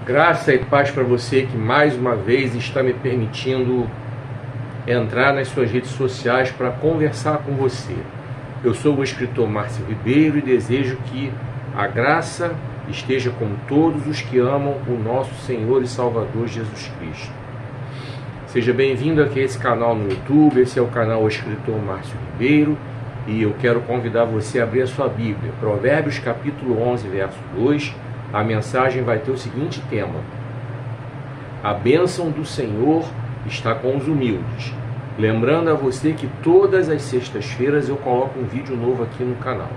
Graça e paz para você que mais uma vez está me permitindo entrar nas suas redes sociais para conversar com você. Eu sou o escritor Márcio Ribeiro e desejo que a graça esteja com todos os que amam o nosso Senhor e Salvador Jesus Cristo. Seja bem-vindo aqui a esse canal no YouTube. Esse é o canal Escritor Márcio Ribeiro e eu quero convidar você a abrir a sua Bíblia. Provérbios capítulo 11, verso 2. A mensagem vai ter o seguinte tema: a bênção do Senhor está com os humildes. Lembrando a você que todas as sextas-feiras eu coloco um vídeo novo aqui no canal.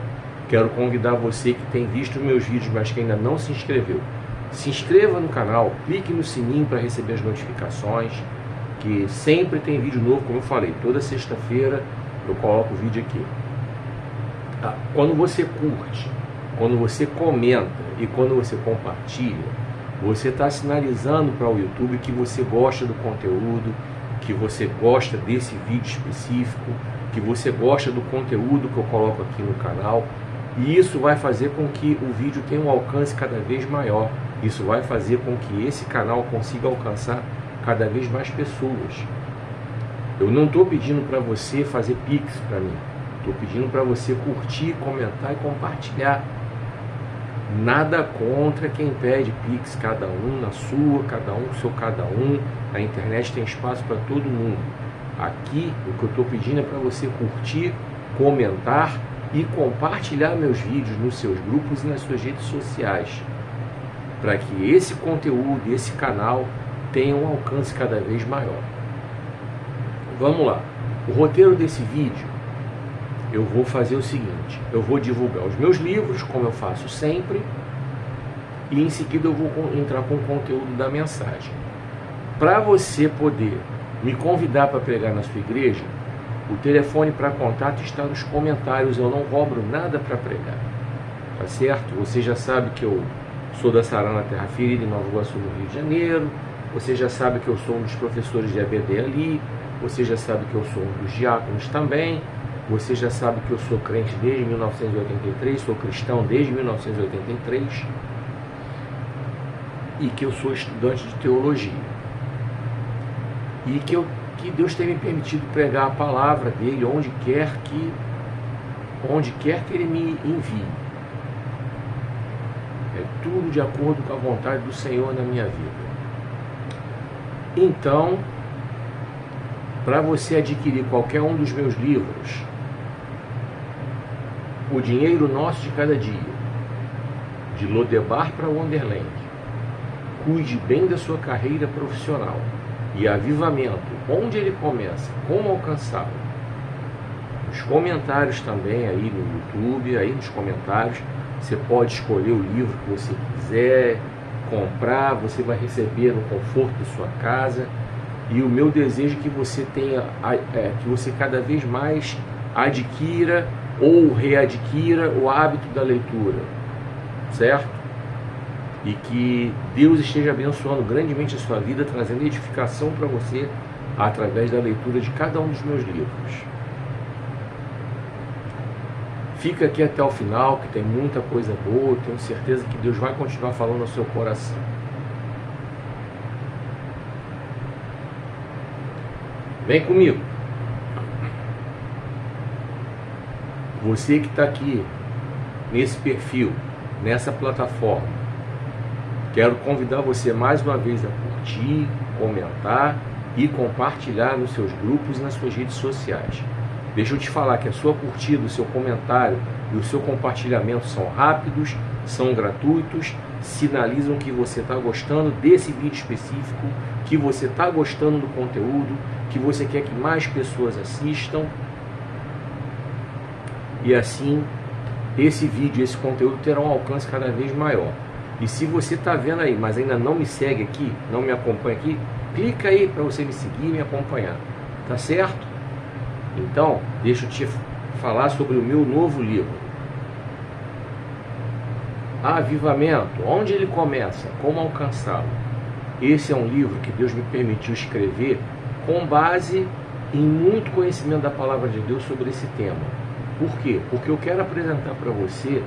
Quero convidar você que tem visto meus vídeos, mas que ainda não se inscreveu. Se inscreva no canal, clique no sininho para receber as notificações, que sempre tem vídeo novo, como eu falei, toda sexta-feira eu coloco o vídeo aqui. Quando você curte, quando você comenta e quando você compartilha, você está sinalizando para o YouTube que você gosta do conteúdo, que você gosta desse vídeo específico, que você gosta do conteúdo que eu coloco aqui no canal. E isso vai fazer com que o vídeo tenha um alcance cada vez maior. Isso vai fazer com que esse canal consiga alcançar cada vez mais pessoas. Eu não estou pedindo para você fazer pix para mim. Estou pedindo para você curtir, comentar e compartilhar. Nada contra quem pede pix, cada um na sua, cada um no seu cada um. A internet tem espaço para todo mundo. Aqui o que eu estou pedindo é para você curtir, comentar e compartilhar meus vídeos nos seus grupos e nas suas redes sociais, para que esse conteúdo, esse canal tenha um alcance cada vez maior. Vamos lá. O roteiro desse vídeo, eu vou fazer o seguinte: eu vou divulgar os meus livros, como eu faço sempre, e em seguida eu vou entrar com o conteúdo da mensagem. Para você poder me convidar para pregar na sua igreja, o telefone para contato está nos comentários. Eu não cobro nada para pregar, tá certo? Você já sabe que eu sou da Sarana Terra Ferida, em Nova Iguaçu, no Rio de Janeiro. Você já sabe que eu sou um dos professores de EBD ali. Você já sabe que eu sou um dos diáconos também. Você já sabe que eu sou crente desde 1983, sou cristão desde 1983 e que eu sou estudante de teologia e que Deus tem me permitido pregar a palavra dele onde quer que ele me envie. É tudo de acordo com a vontade do Senhor na minha vida. Então, para você adquirir qualquer um dos meus livros, O Dinheiro Nosso de Cada Dia, de Lodebar para Wonderland, Cuide Bem da Sua Carreira Profissional e Avivamento, Onde Ele Começa, Como Alcançá-lo. Nos comentários também aí no YouTube, aí nos comentários, você pode escolher o livro que você quiser comprar, você vai receber no conforto de sua casa. E o meu desejo é que você tenha, que você cada vez mais adquira ou readquira o hábito da leitura, certo? E que Deus esteja abençoando grandemente a sua vida, trazendo edificação para você através da leitura de cada um dos meus livros. Fica aqui até o final, que tem muita coisa boa. Tenho certeza que Deus vai continuar falando no seu coração. Vem comigo. Você que está aqui nesse perfil, nessa plataforma, quero convidar você mais uma vez a curtir, comentar e compartilhar nos seus grupos e nas suas redes sociais. Deixa eu te falar que a sua curtida, o seu comentário e o seu compartilhamento são rápidos, são gratuitos, sinalizam que você está gostando desse vídeo específico, que você está gostando do conteúdo, que você quer que mais pessoas assistam. E assim, esse vídeo, esse conteúdo terá um alcance cada vez maior. E se você está vendo aí, mas ainda não me segue aqui, não me acompanha aqui, clica aí para você me seguir e me acompanhar. Tá certo? Então, deixa eu te falar sobre o meu novo livro. Avivamento, Onde Ele Começa, Como Alcançá-lo. Esse é um livro que Deus me permitiu escrever com base em muito conhecimento da palavra de Deus sobre esse tema. Por quê? Porque eu quero apresentar para você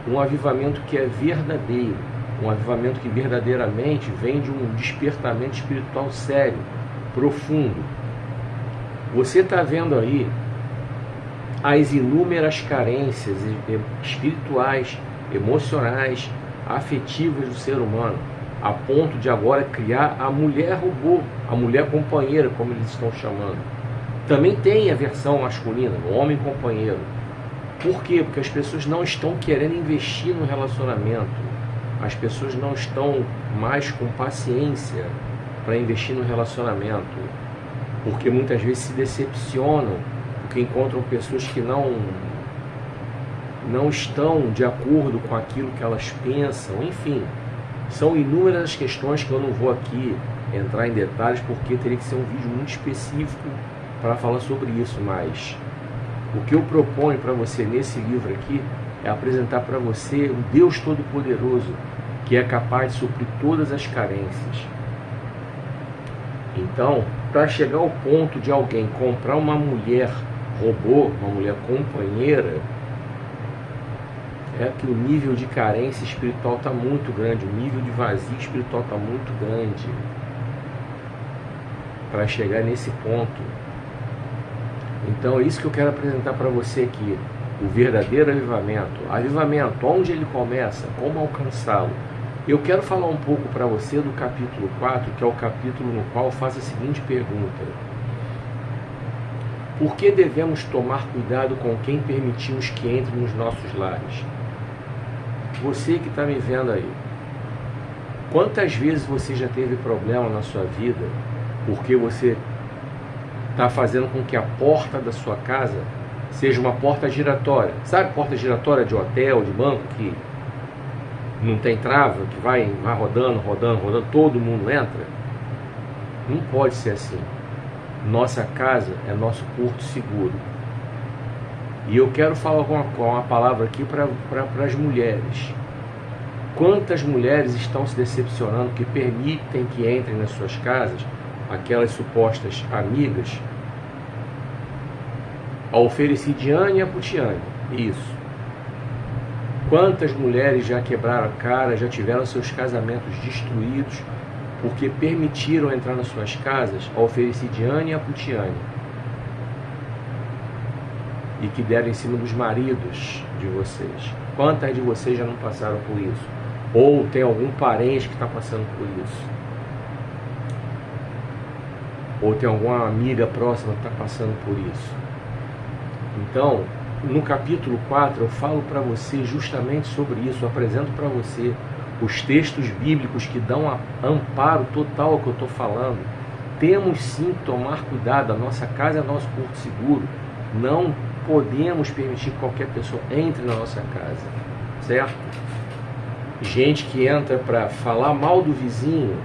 um avivamento que é verdadeiro, um avivamento que verdadeiramente vem de um despertamento espiritual sério, profundo. Você está vendo aí as inúmeras carências espirituais, emocionais, afetivas do ser humano, a ponto de agora criar a mulher robô, a mulher companheira, como eles estão chamando. Também tem a versão masculina, o homem companheiro. Por quê? Porque as pessoas não estão querendo investir no relacionamento. As pessoas não estão mais com paciência para investir no relacionamento. Porque muitas vezes se decepcionam, porque encontram pessoas que não estão de acordo com aquilo que elas pensam. Enfim, são inúmeras as questões que eu não vou aqui entrar em detalhes, porque teria que ser um vídeo muito específico para falar sobre isso, mas o que eu proponho para você nesse livro aqui é apresentar para você o Deus Todo-Poderoso, que é capaz de suprir todas as carências. Então, para chegar ao ponto de alguém comprar uma mulher robô, uma mulher companheira, é que o nível de carência espiritual está muito grande, o nível de vazio espiritual está muito grande para chegar nesse ponto. Então é isso que eu quero apresentar para você aqui, o verdadeiro avivamento. Avivamento, onde ele começa, como alcançá-lo. Eu quero falar um pouco para você do capítulo 4, que é o capítulo no qual faz a seguinte pergunta: por que devemos tomar cuidado com quem permitimos que entre nos nossos lares? Você que está me vendo aí, quantas vezes você já teve problema na sua vida porque você está fazendo com que a porta da sua casa seja uma porta giratória? Sabe, porta giratória de hotel, de banco, que não tem trava, que vai rodando, todo mundo entra? Não pode ser assim. Nossa casa é nosso porto seguro. E eu quero falar com uma palavra aqui para as mulheres. Quantas mulheres estão se decepcionando que permitem que entrem nas suas casas aquelas supostas amigas? A Ofericidiane e a Putiane. Isso. Quantas mulheres já quebraram a cara, já tiveram seus casamentos destruídos porque permitiram entrar nas suas casas a Ofericidiane e a Putiane, e que deram em cima dos maridos de vocês? Quantas de vocês já não passaram por isso? Ou tem algum parente que está passando por isso? Ou tem alguma amiga próxima que está passando por isso? Então, no capítulo 4 eu falo para você justamente sobre isso, eu apresento para você os textos bíblicos que dão amparo total ao que eu estou falando. Temos sim que tomar cuidado, a nossa casa é nosso porto seguro, não podemos permitir que qualquer pessoa entre na nossa casa, certo? Gente que entra para falar mal do vizinho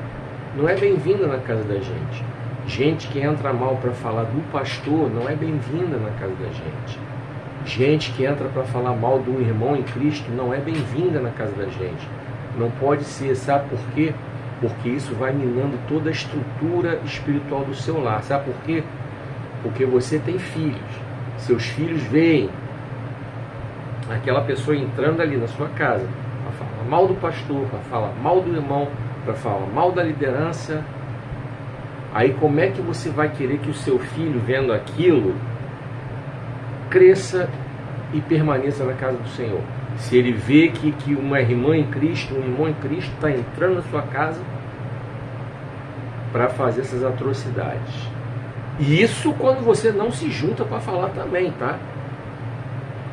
não é bem-vinda na casa da gente. Gente que entra mal para falar do pastor não é bem-vinda na casa da gente. Gente que entra para falar mal do irmão em Cristo não é bem-vinda na casa da gente. Não pode ser, sabe por quê? Porque isso vai minando toda a estrutura espiritual do seu lar. Sabe por quê? Porque você tem filhos. Seus filhos veem aquela pessoa entrando ali na sua casa para falar mal do pastor, para falar mal do irmão, para falar mal da liderança. Aí como é que você vai querer que o seu filho, vendo aquilo, cresça e permaneça na casa do Senhor? Se ele vê que uma irmã em Cristo, um irmão em Cristo está entrando na sua casa para fazer essas atrocidades. E isso quando você não se junta para falar também, tá?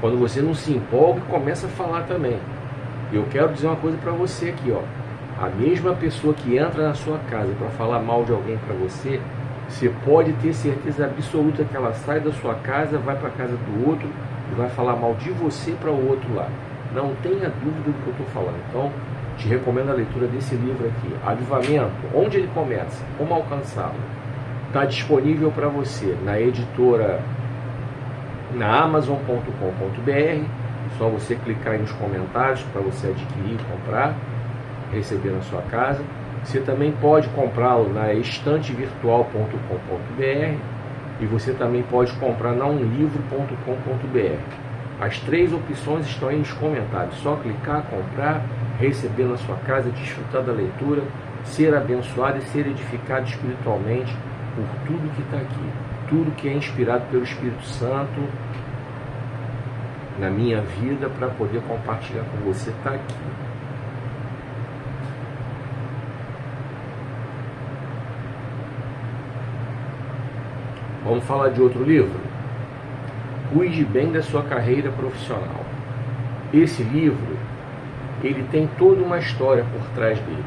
Quando você não se empolga e começa a falar também. Eu quero dizer uma coisa para você aqui, ó. A mesma pessoa que entra na sua casa para falar mal de alguém para você, você pode ter certeza absoluta que ela sai da sua casa, vai para a casa do outro e vai falar mal de você para o outro lá. Não tenha dúvida do que eu estou falando. Então, te recomendo a leitura desse livro aqui, Avivamento. Onde ele começa? Como alcançá-lo? Está disponível para você na editora, na Amazon.com.br. Só você clicar aí nos comentários para você adquirir, comprar, receber na sua casa. Você também pode comprá-lo na estantevirtual.com.br e você também pode comprar na umlivro.com.br. As 3 opções estão aí nos comentários. Só clicar, comprar, receber na sua casa, desfrutar da leitura, ser abençoado e ser edificado espiritualmente por tudo que está aqui. Tudo que é inspirado pelo Espírito Santo na minha vida para poder compartilhar com você está aqui. Vamos falar de outro livro? Cuide bem da sua carreira profissional. Esse livro, ele tem toda uma história por trás dele.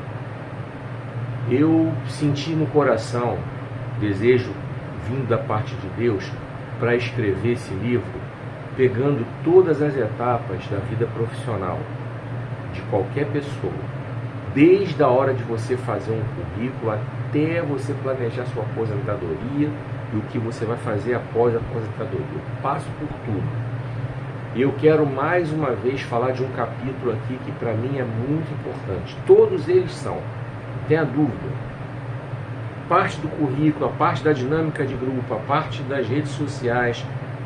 Eu senti no coração desejo vindo da parte de Deus para escrever esse livro, pegando todas as etapas da vida profissional de qualquer pessoa, desde a hora de você fazer um currículo até você planejar sua aposentadoria e o que você vai fazer após a aposentadoria. Eu passo por tudo. E eu quero mais uma vez falar de um capítulo aqui que para mim é muito importante. Todos eles são, não tenha dúvida. Parte do currículo, a parte da dinâmica de grupo, a parte das redes sociais,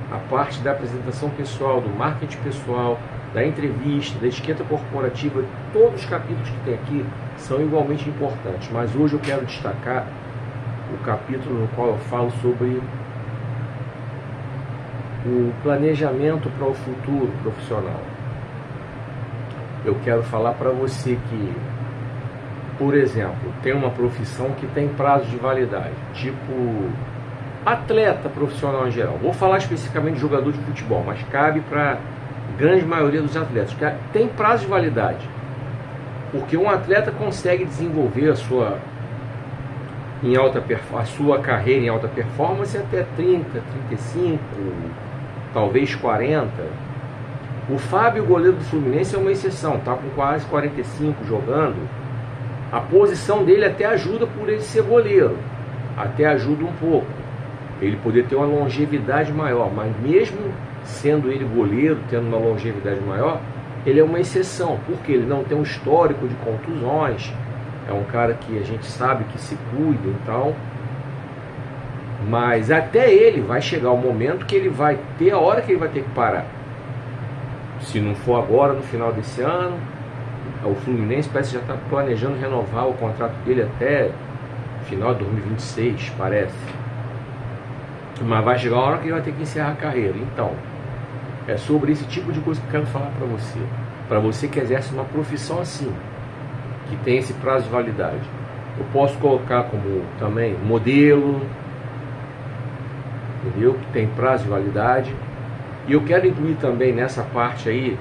a parte da apresentação pessoal, do marketing pessoal, da entrevista, da etiqueta corporativa, todos os capítulos que tem aqui são igualmente importantes. Mas hoje eu quero destacar o capítulo no qual eu falo sobre o planejamento para o futuro profissional. Eu quero falar para você que, por exemplo, tem uma profissão que tem prazo de validade, tipo atleta profissional em geral. Vou falar especificamente de jogador de futebol, mas cabe para a grande maioria dos atletas, que tem prazo de validade. Porque um atleta consegue desenvolver a sua carreira em alta performance até 30, 35, talvez 40. O Fábio, goleiro do Fluminense, é uma exceção, está com quase 45 jogando. A posição dele até ajuda por ele ser goleiro, até ajuda um pouco, ele poder ter uma longevidade maior, mas mesmo sendo ele goleiro, tendo uma longevidade maior, ele é uma exceção, porque ele não tem um histórico de contusões, é um cara que a gente sabe que se cuida e tal, mas até ele vai chegar o momento que ele vai ter a hora que ele vai ter que parar. Se não for agora, no final desse ano, o Fluminense parece que já está planejando renovar o contrato dele até final de 2026, parece. Mas vai chegar a hora que ele vai ter que encerrar a carreira. Então, é sobre esse tipo de coisa que eu quero falar para você. Para você que exerce uma profissão assim, que tem esse prazo de validade. Eu posso colocar como também modelo, entendeu? Que tem prazo de validade. E eu quero incluir também nessa parte aí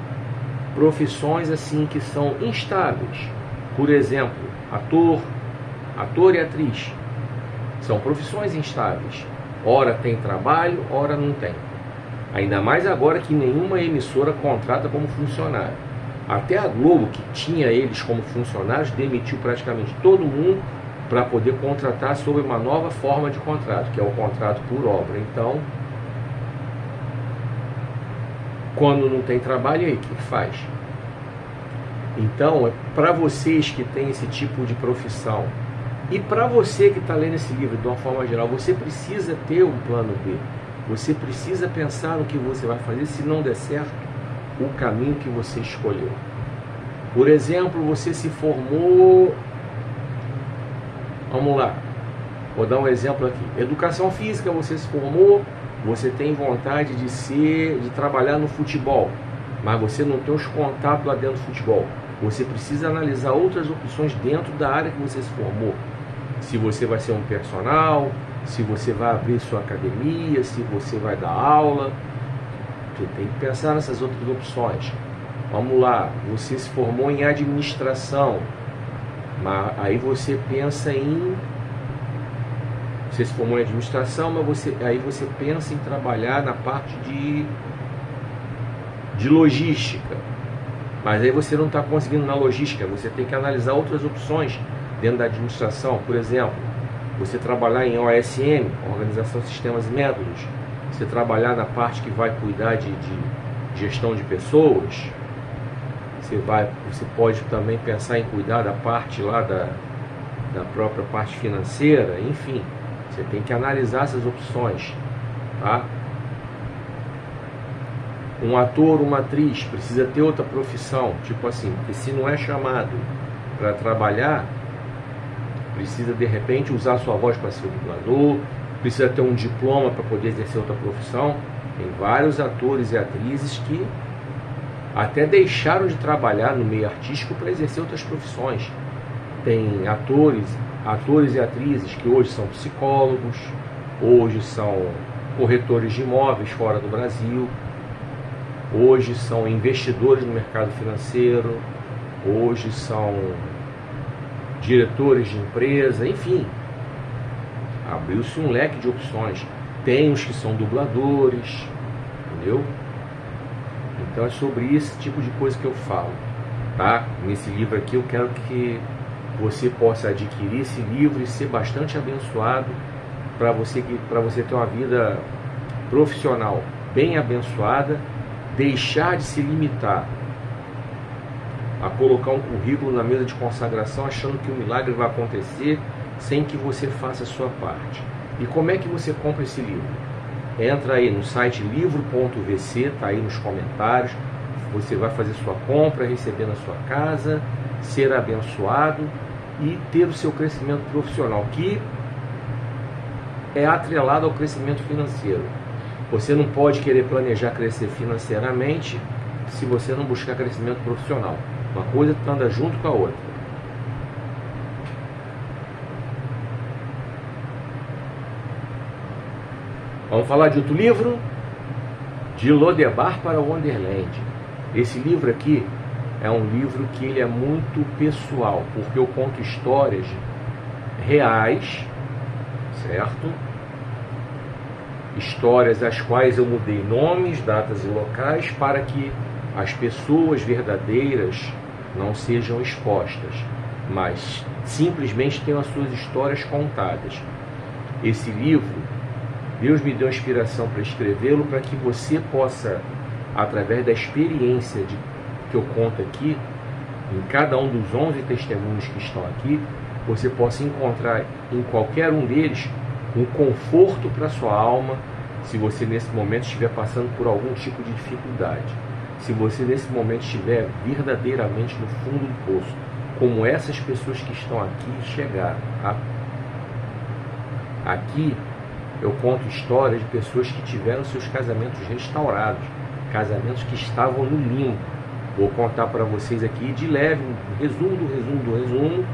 profissões assim que são instáveis. Por exemplo, ator e atriz. São profissões instáveis. Ora tem trabalho, ora não tem. Ainda mais agora que nenhuma emissora contrata como funcionário. Até a Globo, que tinha eles como funcionários, demitiu praticamente todo mundo para poder contratar sob uma nova forma de contrato, que é o contrato por obra. Então, quando não tem trabalho, aí o que faz? Então, para vocês que têm esse tipo de profissão, e para você que está lendo esse livro de uma forma geral, você precisa ter um plano B. Você precisa pensar no que você vai fazer se não der certo o caminho que você escolheu. Por exemplo, você se formou... Vamos lá, vou dar um exemplo aqui. Educação física, você se formou, você tem vontade de trabalhar no futebol, mas você não tem os contatos lá dentro do futebol. Você precisa analisar outras opções dentro da área que você se formou. Se você vai ser um personal, se você vai abrir sua academia, se você vai dar aula. Você tem que pensar nessas outras opções. Vamos lá, você se formou em administração, mas aí você pensa em... Você se formou em administração, mas aí você pensa em trabalhar na parte de logística. Mas aí você não está conseguindo na logística, você tem que analisar outras opções dentro da administração. Por exemplo, você trabalhar em OSM, Organização de Sistemas e Métodos, você trabalhar na parte que vai cuidar de gestão de pessoas, você pode também pensar em cuidar da parte lá da própria parte financeira, enfim, você tem que analisar essas opções, tá? Um ator, uma atriz precisa ter outra profissão, tipo assim, porque se não é chamado para trabalhar, precisa de repente usar sua voz para ser dublador, precisa ter um diploma para poder exercer outra profissão. Tem vários atores e atrizes que até deixaram de trabalhar no meio artístico para exercer outras profissões. Tem atores e atrizes que hoje são psicólogos, hoje são corretores de imóveis fora do Brasil, hoje são investidores no mercado financeiro, hoje são diretores de empresa, enfim. Abriu-se um leque de opções. Tem os que são dubladores, entendeu? Então é sobre esse tipo de coisa que eu falo, tá? Nesse livro aqui eu quero que você possa adquirir esse livro e ser bastante abençoado para você ter uma vida profissional bem abençoada, deixar de se limitar a colocar um currículo na mesa de consagração achando que o milagre vai acontecer sem que você faça a sua parte. E como é que você compra esse livro? Entra aí no site livro.vc, está aí nos comentários, você vai fazer sua compra, receber na sua casa, ser abençoado e ter o seu crescimento profissional, que é atrelado ao crescimento financeiro. Você não pode querer planejar crescer financeiramente se você não buscar crescimento profissional. Uma coisa anda junto com a outra. Vamos falar de outro livro? De Lodebar para Wonderland. Esse livro aqui é um livro que ele é muito pessoal, porque eu conto histórias reais, certo? Histórias às quais eu mudei nomes, datas e locais para que as pessoas verdadeiras não sejam expostas, mas simplesmente tenham as suas histórias contadas. Esse livro, Deus me deu inspiração para escrevê-lo para que você possa, através da experiência que eu conto aqui, em cada um dos 11 testemunhos que estão aqui, você possa encontrar em qualquer um deles um conforto para a sua alma, se você nesse momento estiver passando por algum tipo de dificuldade. Se você nesse momento estiver verdadeiramente no fundo do poço, como essas pessoas que estão aqui chegaram. Aqui eu conto histórias de pessoas que tiveram seus casamentos restaurados, casamentos que estavam no limbo. Vou contar para vocês aqui de leve, um resumo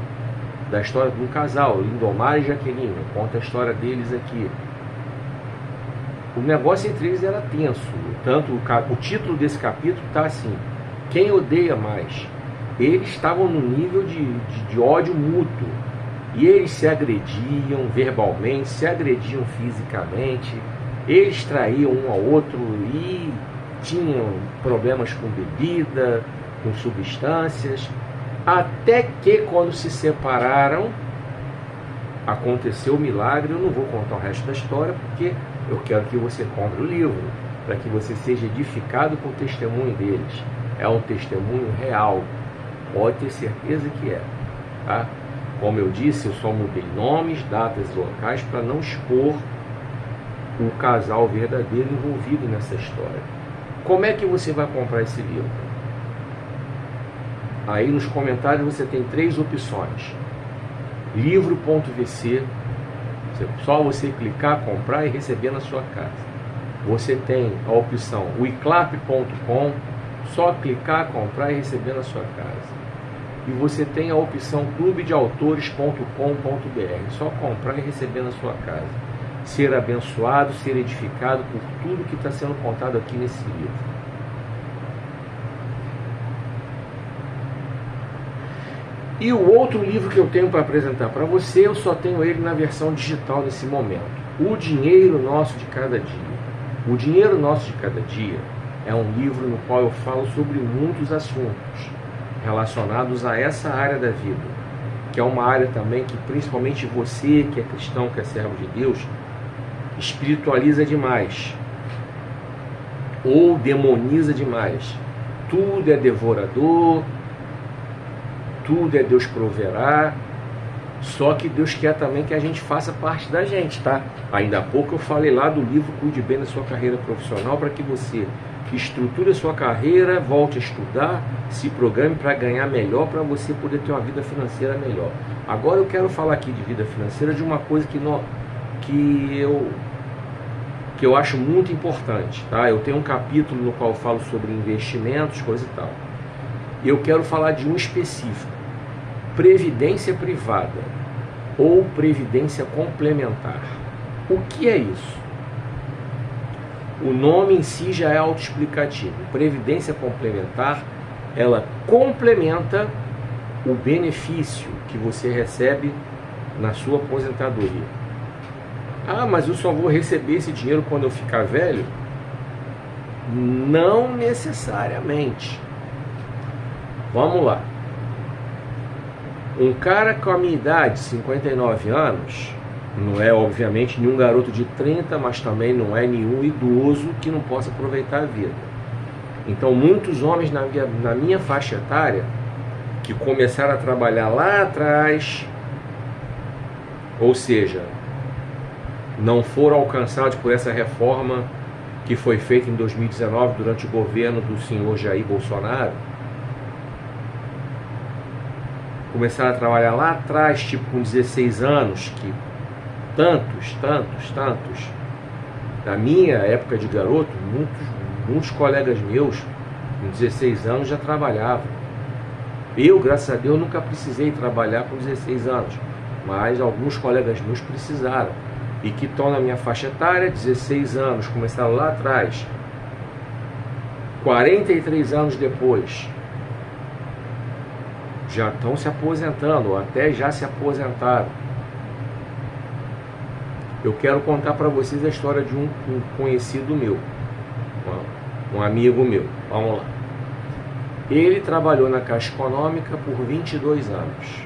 da história de um casal, Lindomar e Jaqueline. Eu conto a história deles aqui. O negócio entre eles era tenso, tanto o título desse capítulo está assim: quem odeia mais? Eles estavam no nível de ódio mútuo, e eles se agrediam verbalmente, se agrediam fisicamente, eles traíam um ao outro e tinham problemas com bebida, com substâncias, até que quando se separaram, aconteceu o milagre. Eu não vou contar o resto da história, porque eu quero que você compre o livro, para que você seja edificado com o testemunho deles. É um testemunho real, pode ter certeza que é, tá? Como eu disse, eu só mudei nomes, datas e locais para não expor o casal verdadeiro envolvido nessa história. Como é que você vai comprar esse livro? Aí nos comentários você tem 3 opções. Livro.vc, só você clicar, comprar e receber na sua casa. Você tem a opção wiclap.com, só clicar, comprar e receber na sua casa. E você tem a opção clubedeautores.com.br, só comprar e receber na sua casa. Ser abençoado, ser edificado por tudo que está sendo contado aqui nesse livro. E o outro livro que eu tenho para apresentar para você, eu só tenho ele na versão digital nesse momento. O Dinheiro Nosso de Cada Dia. O Dinheiro Nosso de Cada Dia é um livro no qual eu falo sobre muitos assuntos relacionados a essa área da vida, que é uma área também que principalmente você que é cristão, que é servo de Deus, espiritualiza demais ou demoniza demais. Tudo é devorador, tudo é Deus proverá, Só que Deus quer também que a gente faça parte da gente, tá? Ainda há pouco eu falei lá do livro Cuide Bem da Sua Carreira Profissional, para que você estruture a sua carreira, volte a estudar, se programe para ganhar melhor, para você poder ter uma vida financeira melhor. Agora eu quero falar aqui de vida financeira, de uma coisa que eu acho muito importante, tá? Eu tenho um capítulo no qual eu falo sobre investimentos, coisa e tal. Eu quero falar de um específico: previdência privada ou previdência complementar. O que é isso? O nome em si já é autoexplicativo. Previdência complementar, ela complementa o benefício que você recebe na sua aposentadoria. Ah, mas eu só vou receber esse dinheiro quando eu ficar velho? Não necessariamente. Vamos lá. Um cara com a minha idade, 59 anos, não é obviamente nenhum garoto de 30, mas também não é nenhum idoso que não possa aproveitar a vida. Então muitos homens na minha faixa etária, que começaram a trabalhar lá atrás, ou seja, não foram alcançados por essa reforma que foi feita em 2019 durante o governo do senhor Jair Bolsonaro, começaram a trabalhar lá atrás, tipo com 16 anos, que tantos, na minha época de garoto, muitos colegas meus, com 16 anos já trabalhavam. Eu, graças a Deus, nunca precisei trabalhar com 16 anos, mas alguns colegas meus precisaram, e que estão na minha faixa etária, 16 anos, começaram lá atrás, 43 anos depois, já estão se aposentando, ou até já se aposentaram. Eu quero contar para vocês a história de um conhecido meu, um amigo meu. Vamos lá. Ele trabalhou na Caixa Econômica por 22 anos.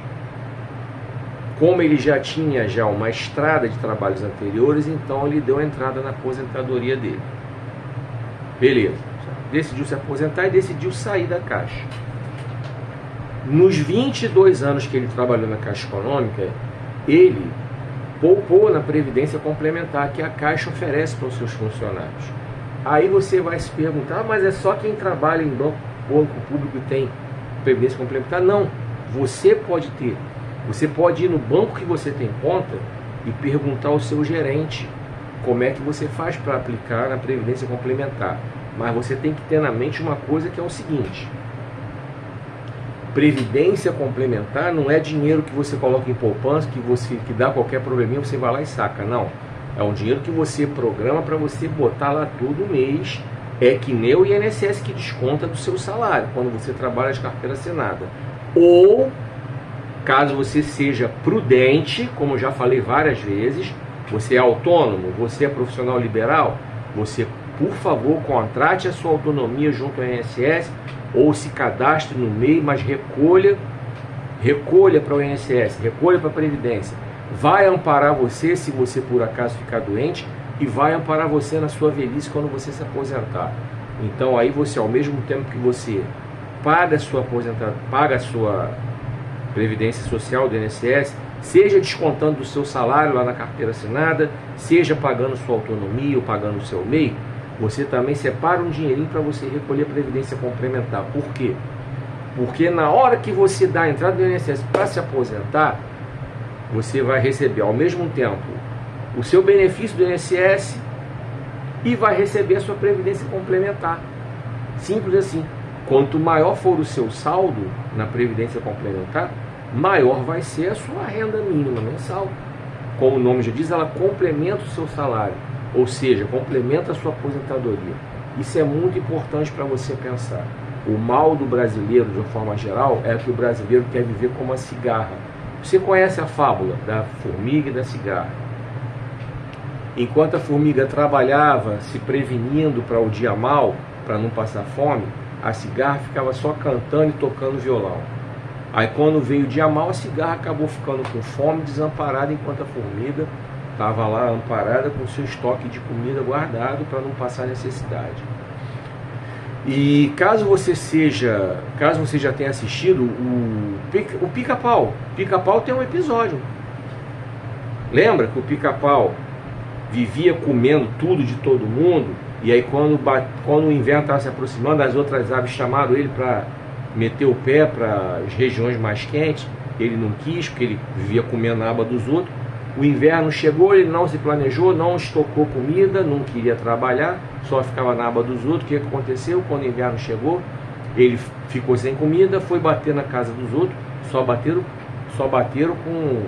Como ele já tinha uma estrada de trabalhos anteriores, então ele deu entrada na aposentadoria dele. Beleza. Decidiu se aposentar e decidiu sair da Caixa. Nos 22 anos que ele trabalhou na Caixa Econômica, ele poupou na Previdência Complementar que a Caixa oferece para os seus funcionários. Aí você vai se perguntar, mas é só quem trabalha em banco público e tem Previdência Complementar? Não, você pode ter. Você pode ir no banco que você tem conta e perguntar ao seu gerente como é que você faz para aplicar na Previdência Complementar. Mas você tem que ter na mente uma coisa, que é o seguinte: Previdência complementar não é dinheiro que você coloca em poupança, que dá qualquer probleminha, você vai lá e saca. Não. É um dinheiro que você programa para você botar lá todo mês. É que nem o INSS, que desconta do seu salário quando você trabalha de carteira assinada. Ou, caso você seja prudente, como eu já falei várias vezes, você é autônomo, você é profissional liberal, você, por favor, contrate a sua autonomia junto ao INSS, ou se cadastre no MEI, mas recolha para o INSS, recolha para a Previdência. Vai amparar você se você por acaso ficar doente, e vai amparar você na sua velhice quando você se aposentar. Então aí você, ao mesmo tempo que você paga a sua Previdência Social do INSS, seja descontando do seu salário lá na carteira assinada, seja pagando sua autonomia ou pagando o seu MEI, você também separa um dinheirinho para você recolher a Previdência Complementar. Por quê? Porque na hora que você dá a entrada do INSS para se aposentar, você vai receber ao mesmo tempo o seu benefício do INSS e vai receber a sua Previdência Complementar. Simples assim. Quanto maior for o seu saldo na Previdência Complementar, maior vai ser a sua renda mínima mensal. Como o nome já diz, ela complementa o seu salário, ou seja, complementa a sua aposentadoria. Isso é muito importante para você pensar. O mal do brasileiro, de uma forma geral, é que o brasileiro quer viver como a cigarra. Você conhece a fábula da formiga e da cigarra? Enquanto a formiga trabalhava se prevenindo para o dia mau, para não passar fome, a cigarra ficava só cantando e tocando violão. Aí quando veio o dia mau, a cigarra acabou ficando com fome, desamparada, enquanto a formiga estava lá amparada com seu estoque de comida guardado para não passar necessidade. E caso você já tenha assistido o Pica-Pau. Pica-Pau tem um episódio. Lembra que o Pica-Pau vivia comendo tudo de todo mundo? E aí quando o inverno estava se aproximando, as outras aves chamaram ele para meter o pé para as regiões mais quentes. Ele não quis, porque ele vivia comendo a aba dos outros. O inverno chegou, ele não se planejou, não estocou comida, não queria trabalhar, só ficava na aba dos outros. O que aconteceu? Quando o inverno chegou, ele ficou sem comida, foi bater na casa dos outros, só bateram com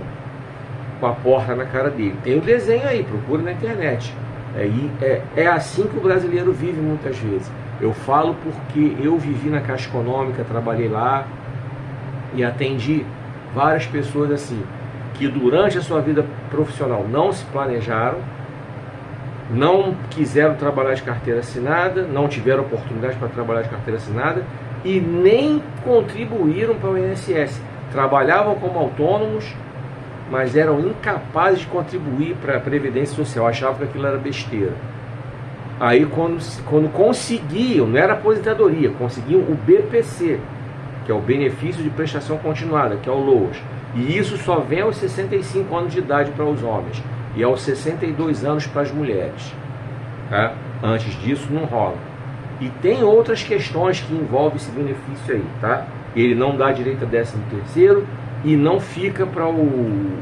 a porta na cara dele. Tem o desenho aí, procura na internet. É assim que o brasileiro vive muitas vezes. Eu falo porque eu vivi na Caixa Econômica, trabalhei lá e atendi várias pessoas assim, que durante a sua vida profissional não se planejaram, não quiseram trabalhar de carteira assinada, não tiveram oportunidade para trabalhar de carteira assinada e nem contribuíram para o INSS. Trabalhavam como autônomos, mas eram incapazes de contribuir para a Previdência Social, achavam que aquilo era besteira. Aí quando conseguiam, não era aposentadoria, conseguiam o BPC, que é o Benefício de Prestação Continuada, que é o LOAS. E isso só vem aos 65 anos de idade para os homens e aos 62 anos para as mulheres. Tá? Antes disso não rola. E tem outras questões que envolvem esse benefício aí. Tá? Ele não dá direito a 13º e não fica para o...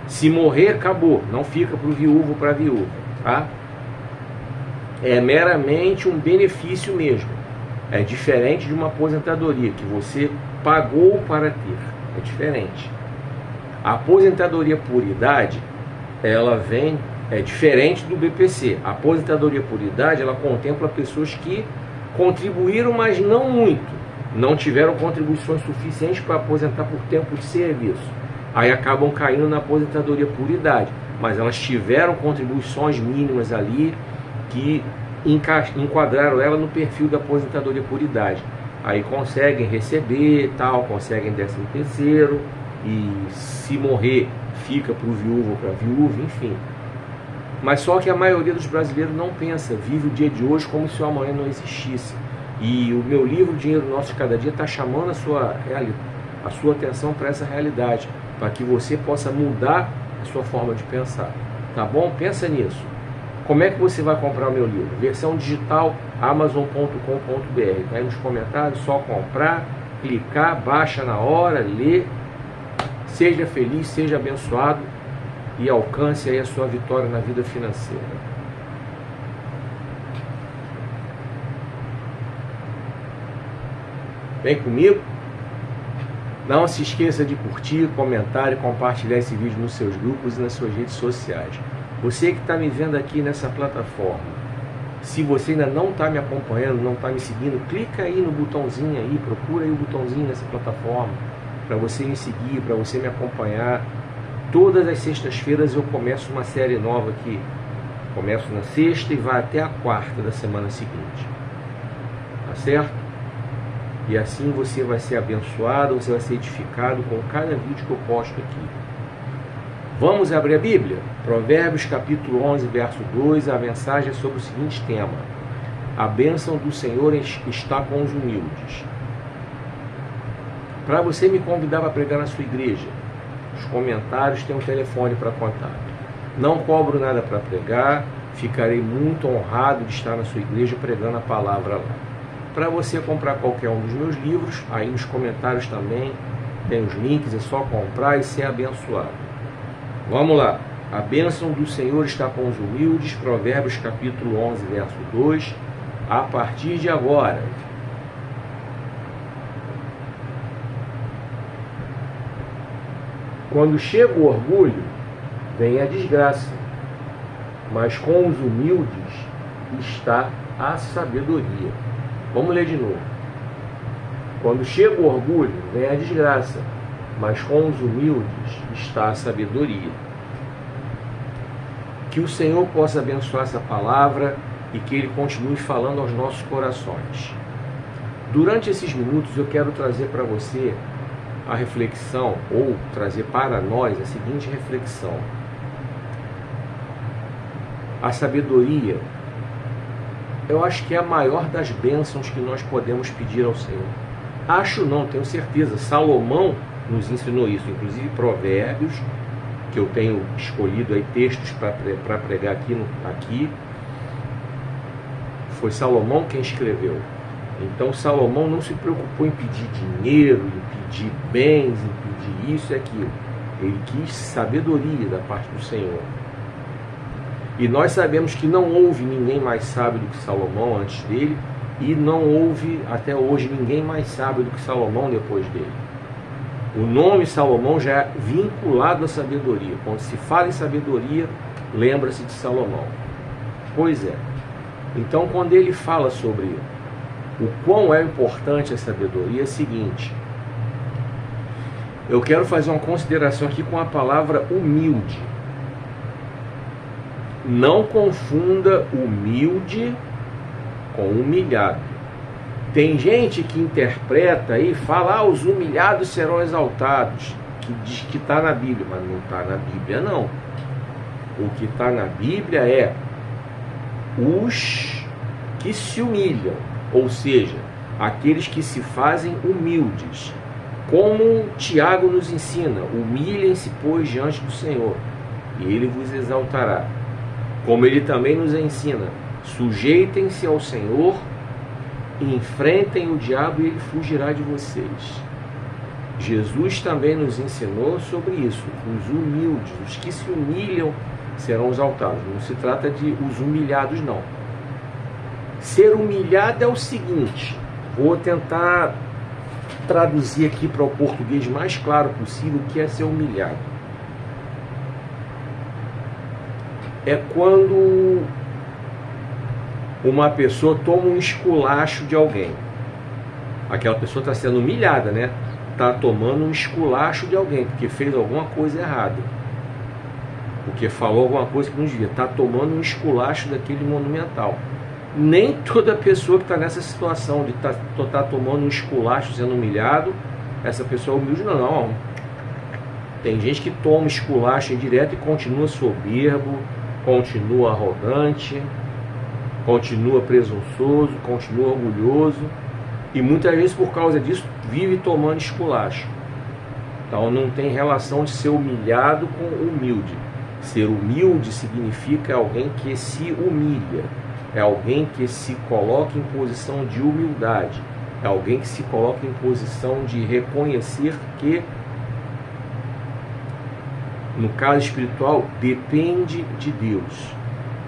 Se morrer, acabou. Não fica para o viúvo ou para a viúva. Tá? É meramente um benefício mesmo. É diferente de uma aposentadoria que você pagou para ter. É diferente. A aposentadoria por idade, é diferente do BPC. A aposentadoria por idade, ela contempla pessoas que contribuíram, mas não muito. Não tiveram contribuições suficientes para aposentar por tempo de serviço. Aí acabam caindo na aposentadoria por idade. Mas elas tiveram contribuições mínimas ali que enquadraram ela no perfil da aposentadoria por idade. Aí conseguem receber, tal, conseguem 13º, e se morrer fica para o viúvo ou para a viúva, enfim. Mas só que a maioria dos brasileiros não pensa, vive o dia de hoje como se o amanhã não existisse. E o meu livro Dinheiro Nosso de Cada Dia está chamando a sua atenção para essa realidade, para que você possa mudar a sua forma de pensar. Tá bom? Pensa nisso. Como é que você vai comprar o meu livro? Versão digital, amazon.com.br. Tá aí nos comentários, só comprar, clicar, baixa na hora, lê. Seja feliz, seja abençoado e alcance aí a sua vitória na vida financeira. Vem comigo? Não se esqueça de curtir, comentar e compartilhar esse vídeo nos seus grupos e nas suas redes sociais. Você que está me vendo aqui nessa plataforma, se você ainda não está me acompanhando, não está me seguindo, clica aí no botãozinho aí, procura aí o botãozinho nessa plataforma, para você me seguir, para você me acompanhar. Todas as sextas-feiras eu começo uma série nova aqui. Começo na sexta e vai até a quarta da semana seguinte. Tá certo? E assim você vai ser abençoado, você vai ser edificado com cada vídeo que eu posto aqui. Vamos abrir a Bíblia? Provérbios capítulo 11, verso 2, a mensagem é sobre o seguinte tema: a bênção do Senhor está com os humildes. Para você me convidar para pregar na sua igreja, nos comentários tem um telefone para contato. Não cobro nada para pregar, ficarei muito honrado de estar na sua igreja pregando a palavra lá. Para você comprar qualquer um dos meus livros, aí nos comentários também tem os links, é só comprar e ser abençoado. Vamos lá. A bênção do Senhor está com os humildes, Provérbios capítulo 11, verso 2, a partir de agora. Quando chega o orgulho, vem a desgraça, mas com os humildes está a sabedoria. Vamos ler de novo. Quando chega o orgulho, vem a desgraça, mas com os humildes está a sabedoria. Que o Senhor possa abençoar essa palavra e que Ele continue falando aos nossos corações. Durante esses minutos eu quero trazer para você a reflexão, ou trazer para nós a seguinte reflexão: a sabedoria eu acho que é a maior das bênçãos que nós podemos pedir ao Senhor. Acho não, tenho certeza. Salomão nos ensinou isso, inclusive Provérbios, que eu tenho escolhido aí textos para pregar aqui. Foi Salomão quem escreveu. Então Salomão não se preocupou em pedir dinheiro, em pedir bens, em pedir isso e aquilo. Ele quis sabedoria da parte do Senhor. E nós sabemos que não houve ninguém mais sábio do que Salomão antes dele, e não houve até hoje ninguém mais sábio do que Salomão depois dele. O nome Salomão já é vinculado à sabedoria. Quando se fala em sabedoria, lembra-se de Salomão. Pois é. Então, quando ele fala sobre o quão é importante a sabedoria, é o seguinte: eu quero fazer uma consideração aqui com a palavra humilde. Não confunda humilde com humilhado. Tem gente que interpreta e fala, os humilhados serão exaltados, que diz que está na Bíblia, mas não está na Bíblia não. O que está na Bíblia é os que se humilham, ou seja, aqueles que se fazem humildes. Como Tiago nos ensina, humilhem-se, pois, diante do Senhor, e Ele vos exaltará. Como Ele também nos ensina, sujeitem-se ao Senhor, enfrentem o diabo e ele fugirá de vocês. Jesus também nos ensinou sobre isso. Os humildes, os que se humilham, serão exaltados. Não se trata de os humilhados, não. Ser humilhado é o seguinte, vou tentar traduzir aqui para o português mais claro possível o que é ser humilhado. É quando uma pessoa toma um esculacho de alguém. Aquela pessoa está sendo humilhada, né? Está tomando um esculacho de alguém, porque fez alguma coisa errada. Porque falou alguma coisa que não devia. Está tomando um esculacho daquele monumental. Nem toda pessoa que está nessa situação de estar tomando um esculacho, sendo humilhado, essa pessoa é humilde, não. Tem gente que toma esculacho direto e continua soberbo, continua arrogante, continua presunçoso, continua orgulhoso, e muitas vezes por causa disso vive tomando esculacho. Então não tem relação de ser humilhado com humilde. Ser humilde significa alguém que se humilha, é alguém que se coloca em posição de humildade, é alguém que se coloca em posição de reconhecer que, no caso espiritual, depende de Deus.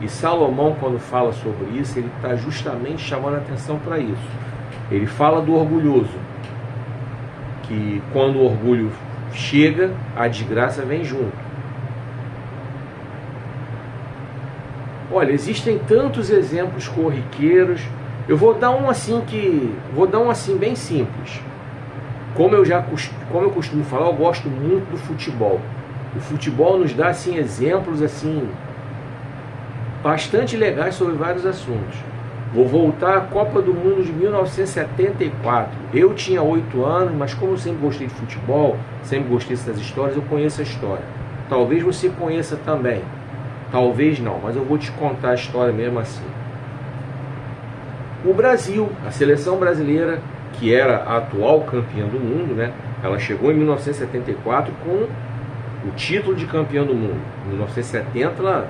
E Salomão, quando fala sobre isso, ele está justamente chamando a atenção para isso. Ele fala do orgulhoso, que quando o orgulho chega, a desgraça vem junto. Olha, existem tantos exemplos corriqueiros. Eu vou dar um assim bem simples. Como eu costumo falar, eu gosto muito do futebol. O futebol nos dá assim exemplos assim bastante legais sobre vários assuntos. Vou voltar à Copa do Mundo de 1974. Eu tinha 8 anos, mas como eu sempre gostei de futebol, sempre gostei dessas histórias, eu conheço a história. Talvez você conheça também. Talvez não, mas eu vou te contar a história mesmo assim. O Brasil, a seleção brasileira, que era a atual campeã do mundo, né? Ela chegou em 1974 com o título de campeã do mundo. Em 1970 ela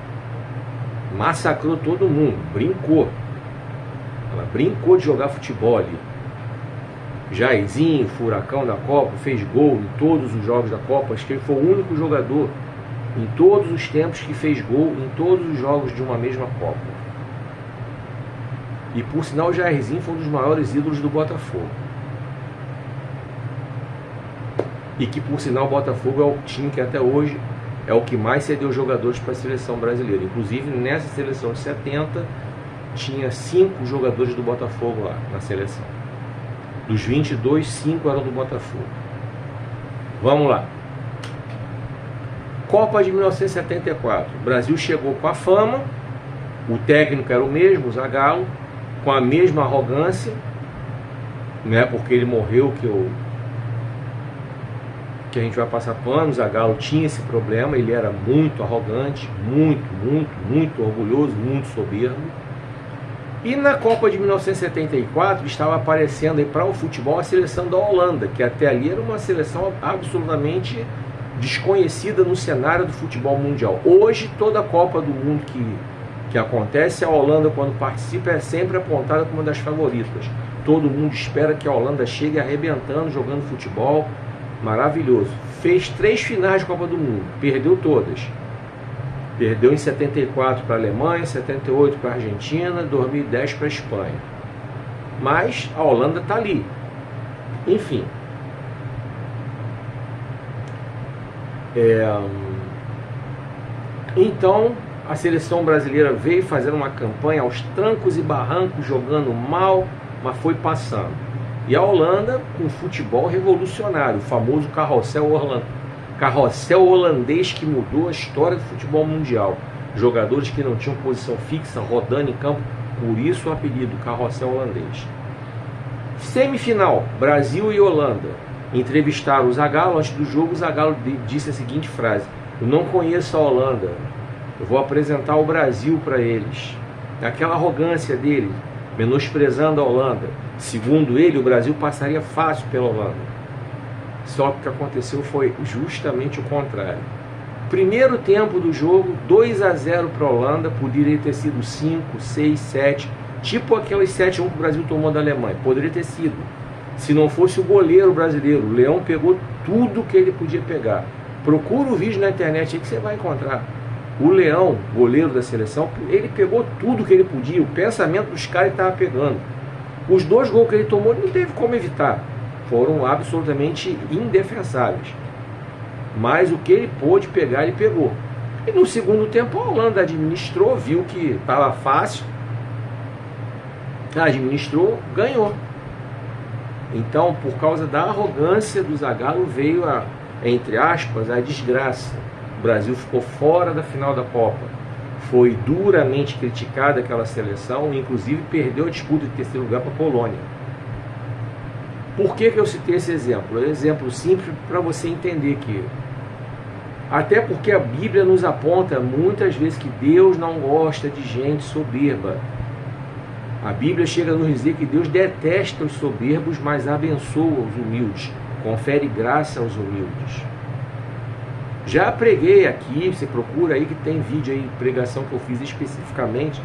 massacrou todo mundo, brincou. Ela brincou de jogar futebol ali. Jairzinho, furacão da Copa, fez gol em todos os jogos da Copa. Acho que ele foi o único jogador em todos os tempos que fez gol em todos os jogos de uma mesma Copa. E por sinal, o Jairzinho foi um dos maiores ídolos do Botafogo. E que por sinal o Botafogo é o time que até hoje é o que mais cedeu jogadores para a seleção brasileira. Inclusive nessa seleção de 70 tinha 5 jogadores do Botafogo lá na seleção. Dos 22, 5 eram do Botafogo. Vamos lá. Copa de 1974. O Brasil chegou com a fama, o técnico era o mesmo, o Zagallo, com a mesma arrogância, né, porque ele morreu, que a gente vai passar pano. O Zagallo tinha esse problema, ele era muito arrogante, muito orgulhoso, muito soberbo. E na Copa de 1974 estava aparecendo aí para o futebol a seleção da Holanda, que até ali era uma seleção absolutamente desconhecida no cenário do futebol mundial. Hoje, toda a Copa do Mundo que acontece, a Holanda, quando participa, é sempre apontada como uma das favoritas. Todo mundo espera que a Holanda chegue arrebentando, jogando futebol maravilhoso. Fez 3 finais de Copa do Mundo, perdeu todas. Perdeu em 74 para a Alemanha, 78 para a Argentina, 2010 para a Espanha. Mas a Holanda está ali. Enfim. Então, a seleção brasileira veio fazendo uma campanha aos trancos e barrancos, jogando mal, mas foi passando. E a Holanda com futebol revolucionário, o famoso carrossel holandês que mudou a história do futebol mundial. Jogadores que não tinham posição fixa, rodando em campo, por isso o apelido, carrossel holandês. Semifinal, Brasil e Holanda. Entrevistaram o Zagallo, antes do jogo o Zagallo disse a seguinte frase: eu não conheço a Holanda, eu vou apresentar o Brasil para eles. Aquela arrogância dele, menosprezando a Holanda. Segundo ele, o Brasil passaria fácil pela Holanda. Só que o que aconteceu foi justamente o contrário. Primeiro tempo do jogo, 2-0 para a Holanda, poderia ter sido 5, 6, 7, tipo aqueles 7-1 que o Brasil tomou da Alemanha. Poderia ter sido, se não fosse o goleiro brasileiro. O Leão pegou tudo que ele podia pegar. Procura o vídeo na internet aí que você vai encontrar. O Leão, goleiro da seleção, ele pegou tudo que ele podia. O pensamento dos caras ele estava pegando. Os 2 gols que ele tomou, ele não teve como evitar. Foram absolutamente indefensáveis. Mas o que ele pôde pegar, ele pegou. E no segundo tempo a Holanda administrou, viu que estava fácil, administrou, ganhou. Então, por causa da arrogância do Zagallo, veio entre aspas, a desgraça. O Brasil ficou fora da final da Copa. Foi duramente criticada aquela seleção, inclusive perdeu a disputa de terceiro lugar para a Polônia. Por que eu citei esse exemplo? É um exemplo simples para você entender que, até porque a Bíblia nos aponta muitas vezes que Deus não gosta de gente soberba. A Bíblia chega a nos dizer que Deus detesta os soberbos, mas abençoa os humildes, confere graça aos humildes. Já preguei aqui, você procura aí que tem vídeo aí, pregação que eu fiz especificamente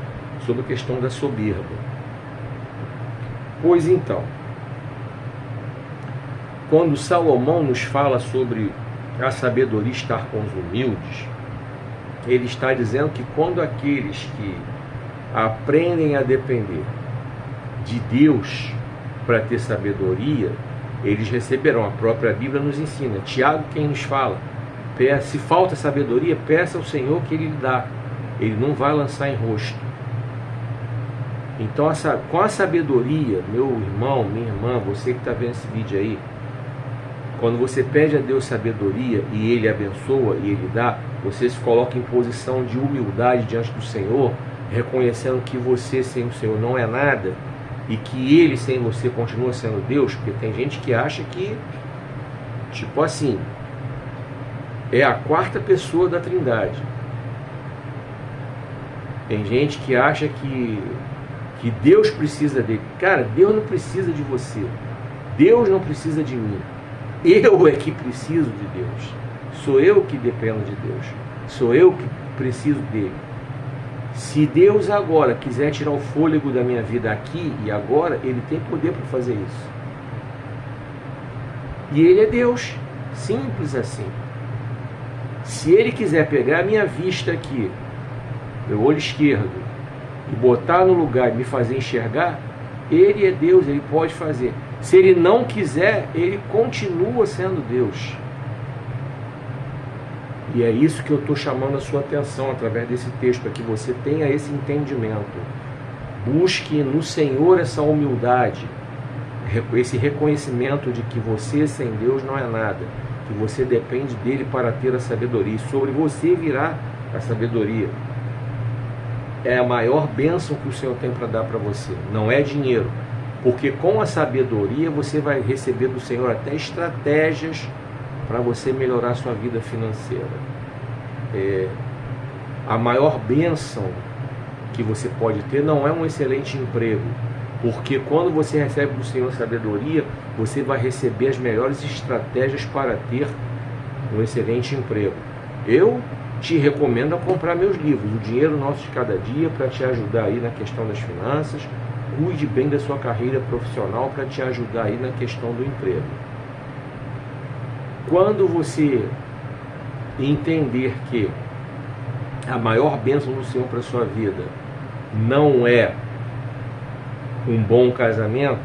sobre a questão da soberba. Pois então, quando Salomão nos fala sobre a sabedoria estar com os humildes, ele está dizendo que quando aqueles que aprendem a depender de Deus para ter sabedoria, eles receberão. A própria Bíblia nos ensina. Tiago quem nos fala: se falta sabedoria, peça ao Senhor que Ele lhe dá. Ele não vai lançar em rosto. Então, com a sabedoria, meu irmão, minha irmã, você que está vendo esse vídeo aí, quando você pede a Deus sabedoria e Ele abençoa e Ele dá, você se coloca em posição de humildade diante do Senhor, reconhecendo que você sem o Senhor não é nada e que Ele sem você continua sendo Deus. Porque tem gente que acha que, tipo assim, é a 4ª pessoa da Trindade. Tem gente que acha que Deus precisa dele. Cara, Deus não precisa de você. Deus não precisa de mim. Eu é que preciso de Deus. Sou eu que dependo de Deus. Sou eu que preciso dele. Se Deus agora quiser tirar o fôlego da minha vida aqui e agora, Ele tem poder para fazer isso. E Ele é Deus. Simples assim. Se Ele quiser pegar a minha vista aqui, meu olho esquerdo, e botar no lugar e me fazer enxergar, Ele é Deus, Ele pode fazer. Se Ele não quiser, Ele continua sendo Deus. E é isso que eu estou chamando a sua atenção através desse texto, para que você tenha esse entendimento. Busque no Senhor essa humildade, esse reconhecimento de que você sem Deus não é nada, que você depende dele para ter a sabedoria, e sobre você virá a sabedoria. É a maior bênção que o Senhor tem para dar para você, não é dinheiro, porque com a sabedoria você vai receber do Senhor até estratégias para você melhorar a sua vida financeira. A maior bênção que você pode ter não é um excelente emprego, porque quando você recebe do Senhor sabedoria, você vai receber as melhores estratégias para ter um excelente emprego. Eu te recomendo a comprar meus livros, O Dinheiro Nosso de Cada Dia, para te ajudar aí na questão das finanças. Cuide bem da sua carreira profissional para te ajudar aí na questão do emprego. Quando você entender que a maior bênção do Senhor para a sua vida não é um bom casamento,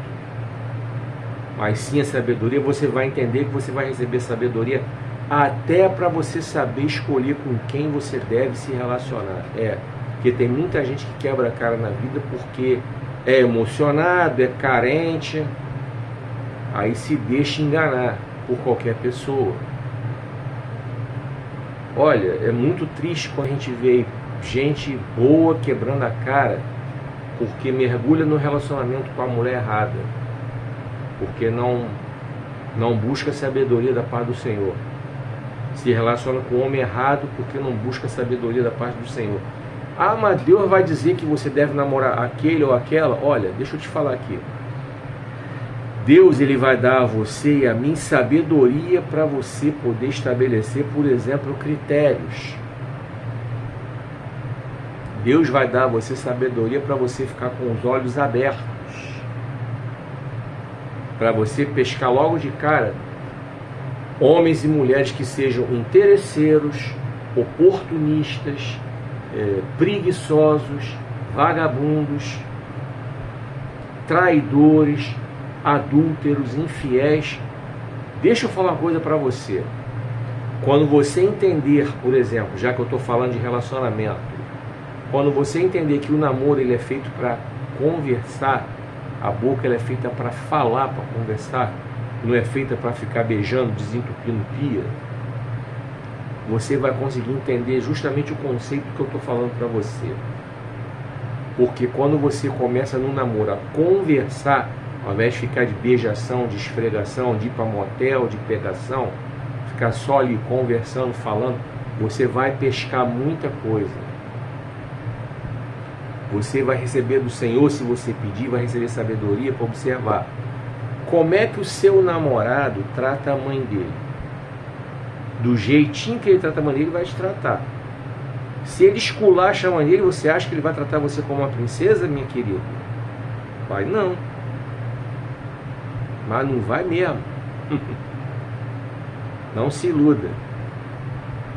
mas sim a sabedoria, você vai entender que você vai receber sabedoria até para você saber escolher com quem você deve se relacionar. Porque tem muita gente que quebra a cara na vida porque é emocionado, é carente, aí se deixa enganar por qualquer pessoa. Olha, é muito triste quando a gente vê gente boa quebrando a cara porque mergulha no relacionamento com a mulher errada, porque não busca a sabedoria da parte do Senhor. Se relaciona com o homem errado porque não busca a sabedoria da parte do Senhor. Ah, mas Deus vai dizer que você deve namorar aquele ou aquela? Olha, deixa eu te falar aqui. Deus, ele vai dar a você e a mim sabedoria para você poder estabelecer, por exemplo, critérios. Deus vai dar a você sabedoria para você ficar com os olhos abertos, para você pescar logo de cara homens e mulheres que sejam interesseiros, oportunistas, preguiçosos, vagabundos, traidores, adúlteros, infiéis. Deixa eu falar uma coisa para você. Quando você entender, por exemplo, já que eu estou falando de relacionamento, quando você entender que o namoro ele é feito para conversar, a boca ela é feita para falar, para conversar, não é feita para ficar beijando, desentupindo pia, você vai conseguir entender justamente o conceito que eu estou falando para você. Porque quando você começa no namoro a conversar, ao invés de ficar de beijação, de esfregação, de ir para motel, de pegação, ficar só ali conversando, falando, você vai pescar muita coisa. Você vai receber do Senhor, se você pedir, vai receber sabedoria para observar como é que o seu namorado trata a mãe dele. Do jeitinho que ele trata a mãe dele, ele vai te tratar. Se ele esculacha a mãe dele, você acha que ele vai tratar você como uma princesa, minha querida? Vai não. Mas não vai mesmo. Não se iluda.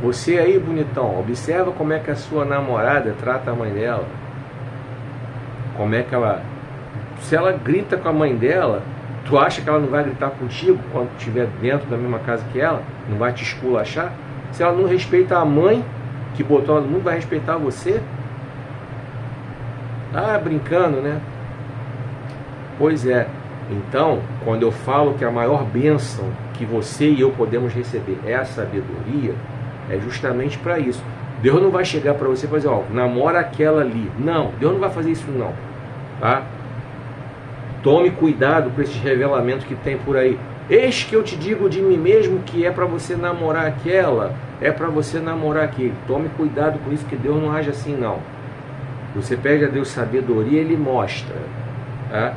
Você aí, bonitão, observa como é que a sua namorada trata a mãe dela. Como é que ela... Se ela grita com a mãe dela, tu acha que ela não vai gritar contigo quando estiver dentro da mesma casa que ela? Não vai te esculachar? Se ela não respeita a mãe que botou ela no mundo, vai respeitar você? Ah, brincando, né? Pois é. Então, quando eu falo que a maior bênção que você e eu podemos receber é a sabedoria, é justamente para isso. Deus não vai chegar para você e fazer, ó, namora aquela ali. Não, Deus não vai fazer isso não. Tá? Tome cuidado com esses revelamentos que tem por aí. Eis que eu te digo de mim mesmo que é para você namorar aquela, é para você namorar aquele. Tome cuidado com isso, que Deus não age assim não. Você pede a Deus sabedoria, Ele mostra. Tá?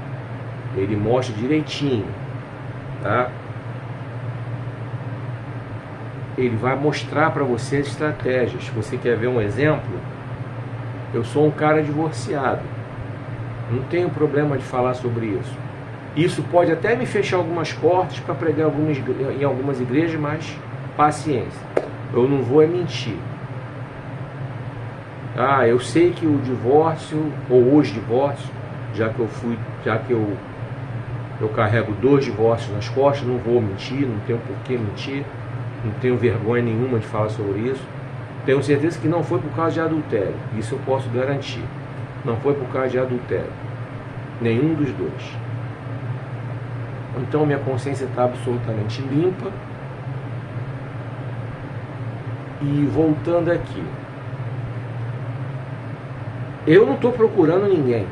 Ele mostra direitinho. Tá? Ele vai mostrar para você as estratégias. Se você quer ver um exemplo, eu sou um cara divorciado. Não tenho problema de falar sobre isso. Isso pode até me fechar algumas portas para pregar em algumas igrejas, mas paciência. Eu não vou mentir. Ah, eu sei que o divórcio, ou os divórcios, já que eu carrego 2 divórcios nas costas, não vou mentir, não tenho por que mentir, não tenho vergonha nenhuma de falar sobre isso. Tenho certeza que não foi por causa de adultério, isso eu posso garantir. Não foi por causa de adultério, nenhum dos dois. Então minha consciência está absolutamente limpa. E voltando aqui, eu não estou procurando ninguém.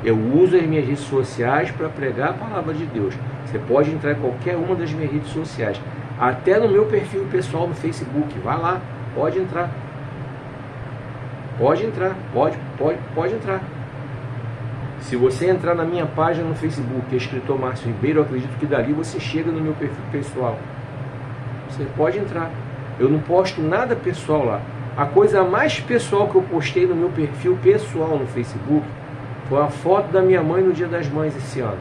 Eu uso as minhas redes sociais para pregar a palavra de Deus. Você pode entrar em qualquer uma das minhas redes sociais, até no meu perfil pessoal no Facebook. Vai lá, pode entrar. Pode entrar, pode entrar. Se você entrar na minha página no Facebook, que é escritor Márcio Ribeiro, eu acredito que dali você chega no meu perfil pessoal. Você pode entrar. Eu não posto nada pessoal lá. A coisa mais pessoal que eu postei no meu perfil pessoal no Facebook foi a foto da minha mãe no Dia das Mães esse ano.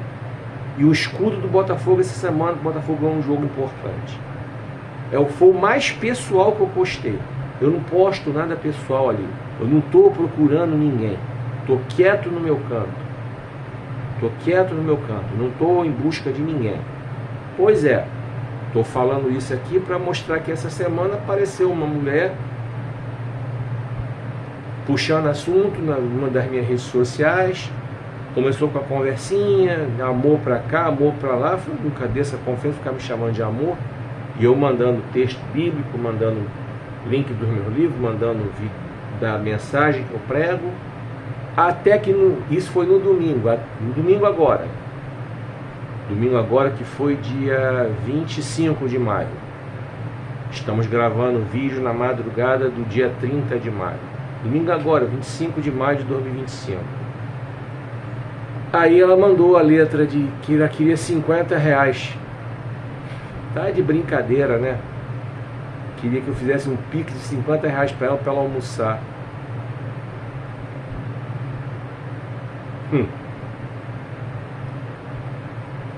E o escudo do Botafogo essa semana, o Botafogo ganhou um jogo importante. Foi o mais pessoal que eu postei. Eu não posto nada pessoal ali. Eu não estou procurando ninguém. Estou quieto no meu canto. Não estou em busca de ninguém. Pois é, estou falando isso aqui para mostrar que essa semana apareceu uma mulher puxando assunto numa das minhas redes sociais. Começou com a conversinha, amor para cá, amor para lá. Falei, cadê essa confiança? Ficar me chamando de amor. E eu mandando texto bíblico, mandando link dos meus livros, mandando da mensagem que eu prego. Até que isso foi no domingo agora. Domingo agora, que foi dia 25 de maio. Estamos gravando o vídeo na madrugada do dia 30 de maio. Domingo agora, 25 de maio de 2025. Aí ela mandou a letra de que ela queria R$50. Tá de brincadeira, né? Queria que eu fizesse um pix de R$50 para ela almoçar.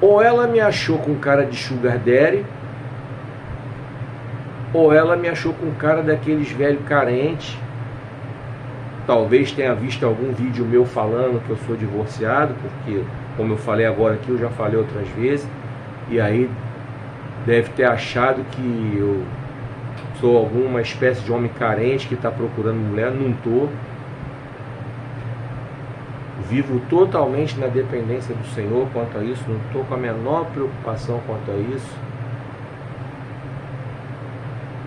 Ou ela me achou com cara de sugar daddy, ou ela me achou com cara daqueles velhos carentes. Talvez tenha visto algum vídeo meu falando que eu sou divorciado, porque, como eu falei agora aqui, eu já falei outras vezes, e aí deve ter achado que eu sou alguma espécie de homem carente que está procurando mulher. Não estou. Vivo totalmente na dependência do Senhor quanto a isso. Não estou com a menor preocupação quanto a isso.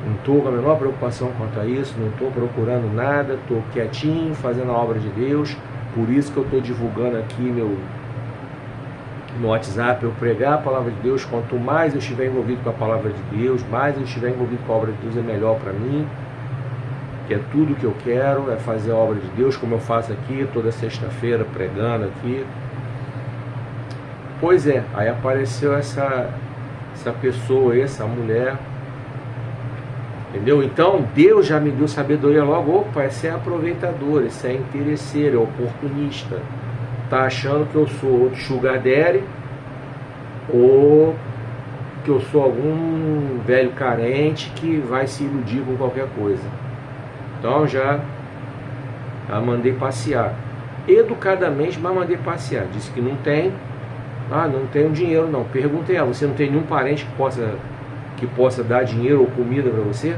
Não estou procurando nada. Estou quietinho, fazendo a obra de Deus. Por isso que eu estou divulgando aqui no WhatsApp, eu pregar a palavra de Deus. Quanto mais eu estiver envolvido com a palavra de Deus, mais eu estiver envolvido com a obra de Deus, é melhor para mim. Que é tudo que eu quero, é fazer a obra de Deus, como eu faço aqui, toda sexta-feira, pregando aqui. Pois é, aí apareceu essa pessoa, essa mulher, entendeu? Então, Deus já me deu sabedoria logo. Opa, esse é aproveitador, esse é interesseiro, é oportunista. Tá achando que eu sou outro sugar daddy, ou que eu sou algum velho carente que vai se iludir com qualquer coisa. Então já mandei passear. Educadamente, mas mandei passear. Disse que não tem. Não tenho dinheiro não. Perguntei a ela, você não tem nenhum parente que possa dar dinheiro ou comida para você?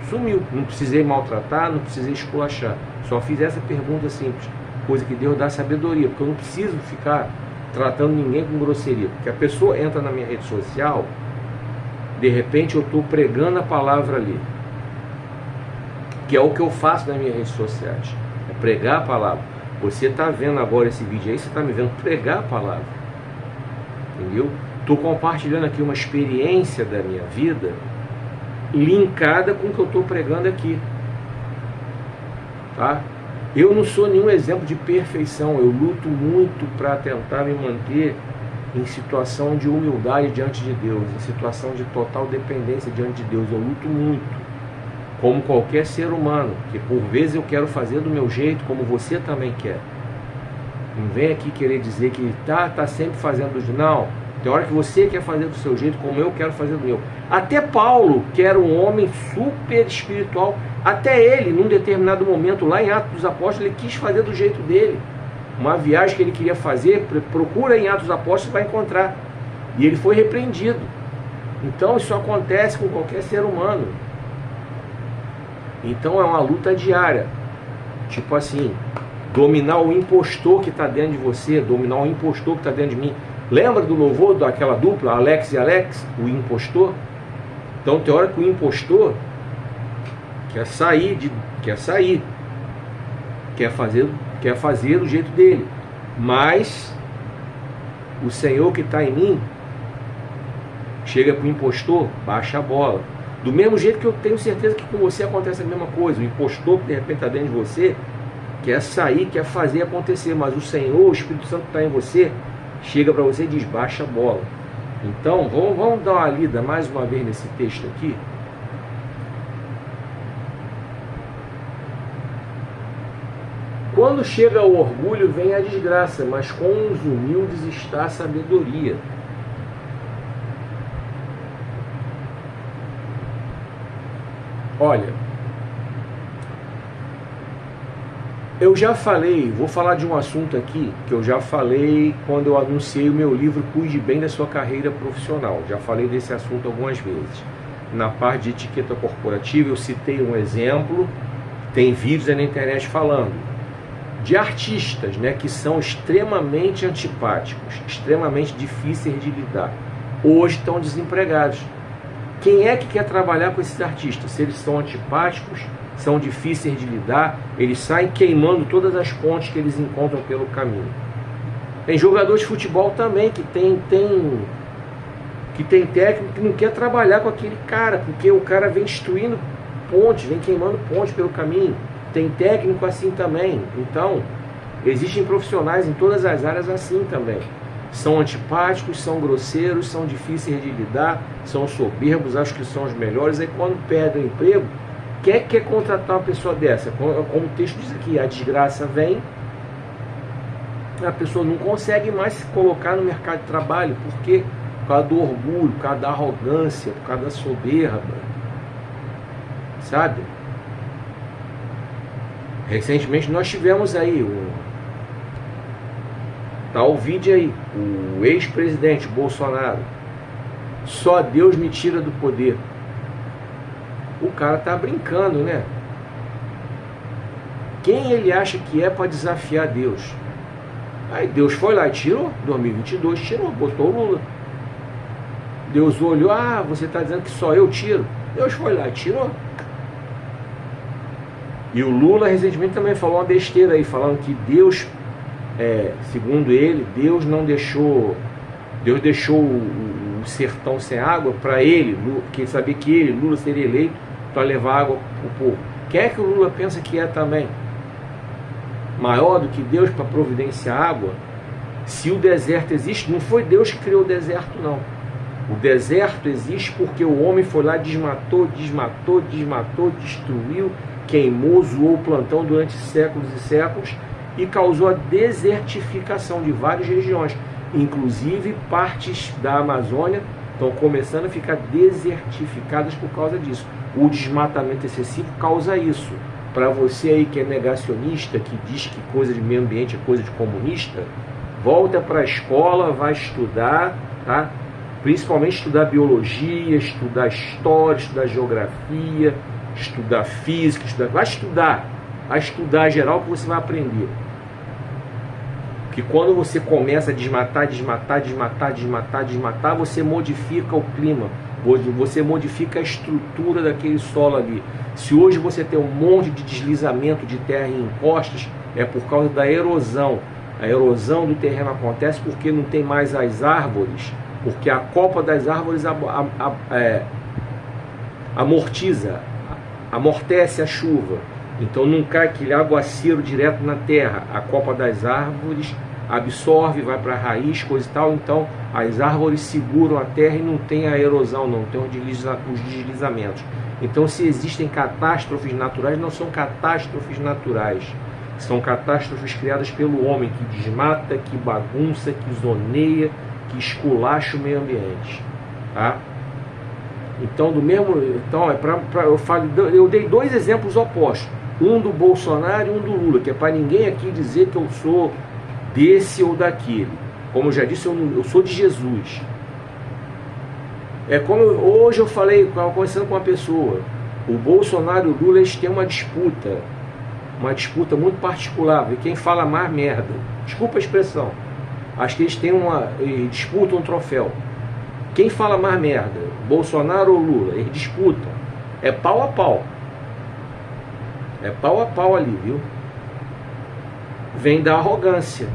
Sumiu. Não precisei maltratar, não precisei esculachar. Só fiz essa pergunta simples. Coisa que Deus dá sabedoria. Porque eu não preciso ficar tratando ninguém com grosseria. Porque a pessoa entra na minha rede social, de repente eu estou pregando a palavra ali. Que é o que eu faço nas minhas redes sociais, é pregar a palavra. Você está vendo agora esse vídeo aí, você está me vendo pregar a palavra, entendeu? Estou compartilhando aqui uma experiência da minha vida, linkada com o que eu estou pregando aqui, tá? Eu não sou nenhum exemplo de perfeição, eu luto muito para tentar me manter em situação de humildade diante de Deus, em situação de total dependência diante de Deus. Eu luto muito, como qualquer ser humano, que por vezes eu quero fazer do meu jeito, como você também quer. Não vem aqui querer dizer que tá sempre fazendo do... Não, tem hora que você quer fazer do seu jeito, como eu quero fazer do meu. Até Paulo, que era um homem super espiritual, até ele, num determinado momento, lá em Atos dos Apóstolos, ele quis fazer do jeito dele. Uma viagem que ele queria fazer, procura em Atos dos Apóstolos, vai encontrar. E ele foi repreendido. Então isso acontece com qualquer ser humano. Então é uma luta diária. Tipo assim, dominar o impostor que está dentro de você, dominar o impostor que está dentro de mim. Lembra do louvor daquela dupla, Alex e Alex, o impostor? Então tem hora que o impostor quer fazer do jeito dele. Mas o Senhor que está em mim chega para o impostor, baixa a bola. Do mesmo jeito que eu tenho certeza que com você acontece a mesma coisa. O impostor que de repente está dentro de você quer sair, quer fazer acontecer, mas o Senhor, o Espírito Santo que está em você, chega para você e diz, baixa a bola. Então, vamos dar uma lida mais uma vez nesse texto aqui. Quando chega o orgulho, vem a desgraça, mas com os humildes está a sabedoria. Olha, eu já falei, vou falar de um assunto aqui que eu já falei quando eu anunciei o meu livro Cuide Bem da Sua Carreira Profissional. Já falei desse assunto algumas vezes. Na parte de etiqueta corporativa eu citei um exemplo, tem vídeos aí na internet falando de artistas, né, que são extremamente antipáticos, extremamente difíceis de lidar. Hoje estão desempregados. Quem é que quer trabalhar com esses artistas? Se eles são antipáticos, são difíceis de lidar, eles saem queimando todas as pontes que eles encontram pelo caminho. Tem jogador de futebol também que tem técnico que não quer trabalhar com aquele cara, porque o cara vem destruindo pontes, vem queimando pontes pelo caminho. Tem técnico assim também. Então, existem profissionais em todas as áreas assim também. São antipáticos, são grosseiros, são difíceis de lidar, são soberbos, acham que são os melhores. Aí quando perdem o emprego, quer contratar uma pessoa dessa? Como o texto diz aqui, a desgraça vem, a pessoa não consegue mais se colocar no mercado de trabalho, porque por causa do orgulho, por causa da arrogância, por causa da soberba, sabe? Recentemente nós tivemos aí tá o vídeo aí, o ex-presidente Bolsonaro, só Deus me tira do poder. O cara tá brincando, né? Quem ele acha que é para desafiar Deus? Aí Deus foi lá e tirou, 2022 tirou, botou o Lula. Deus olhou, você está dizendo que só eu tiro? Deus foi lá e tirou. E o Lula recentemente também falou uma besteira aí, falando que Deus, segundo ele, Deus deixou o sertão sem água para ele, porque ele sabia que ele, Lula, seria eleito para levar água para o povo. Quem é que o Lula pensa que é também? Maior do que Deus para providenciar água? Se o deserto existe, não foi Deus que criou o deserto, não. O deserto existe porque o homem foi lá, desmatou, destruiu, queimou, zoou o plantão durante séculos e séculos e causou a desertificação de várias regiões. Inclusive partes da Amazônia estão começando a ficar desertificadas por causa disso. O desmatamento excessivo causa isso. Para você aí que é negacionista, que diz que coisa de meio ambiente é coisa de comunista, volta para a escola, vai estudar, tá? Principalmente estudar biologia, estudar história, estudar geografia, estudar física, vai estudar geral que você vai aprender. Que quando você começa a desmatar, você modifica o clima, você modifica a estrutura daquele solo ali. Se hoje você tem um monte de deslizamento de terra em encostas, é por causa da erosão. A erosão do terreno acontece porque não tem mais as árvores, porque a copa das árvores amortece a chuva. Então não cai aquele aguaceiro direto na terra. A copa das árvores absorve, vai para a raiz, coisa e tal. Então as árvores seguram a terra e não tem a erosão, não tem os deslizamentos. Então se existem catástrofes naturais, não são catástrofes naturais. São catástrofes criadas pelo homem, que desmata, que bagunça, que zoneia, que esculacha o meio ambiente. Tá? Então, eu dei dois exemplos opostos. Um do Bolsonaro e um do Lula, que é para ninguém aqui dizer que eu sou desse ou daquele. Como eu já disse, eu sou de Jesus. É como hoje eu falei, conversando com uma pessoa, o Bolsonaro e o Lula, eles têm uma disputa muito particular, e quem fala mais merda, desculpa a expressão, acho que eles disputam um troféu. Quem fala mais merda, Bolsonaro ou Lula? Eles disputam, é pau a pau. É pau a pau ali, viu? Vem da arrogância.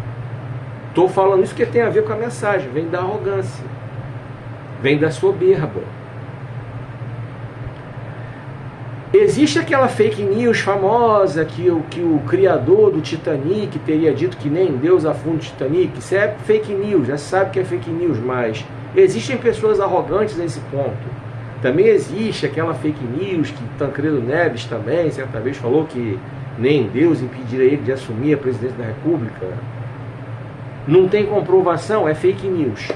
Estou falando isso porque tem a ver com a mensagem. Vem da arrogância. Vem da soberba. Existe aquela fake news famosa que o criador do Titanic teria dito que nem Deus afunda o Titanic. Isso é fake news, já sabe que é fake news, mas existem pessoas arrogantes nesse ponto. Também existe aquela fake news que Tancredo Neves também, certa vez, falou que nem Deus impediria ele de assumir a presidência da República. Não tem comprovação, é fake news.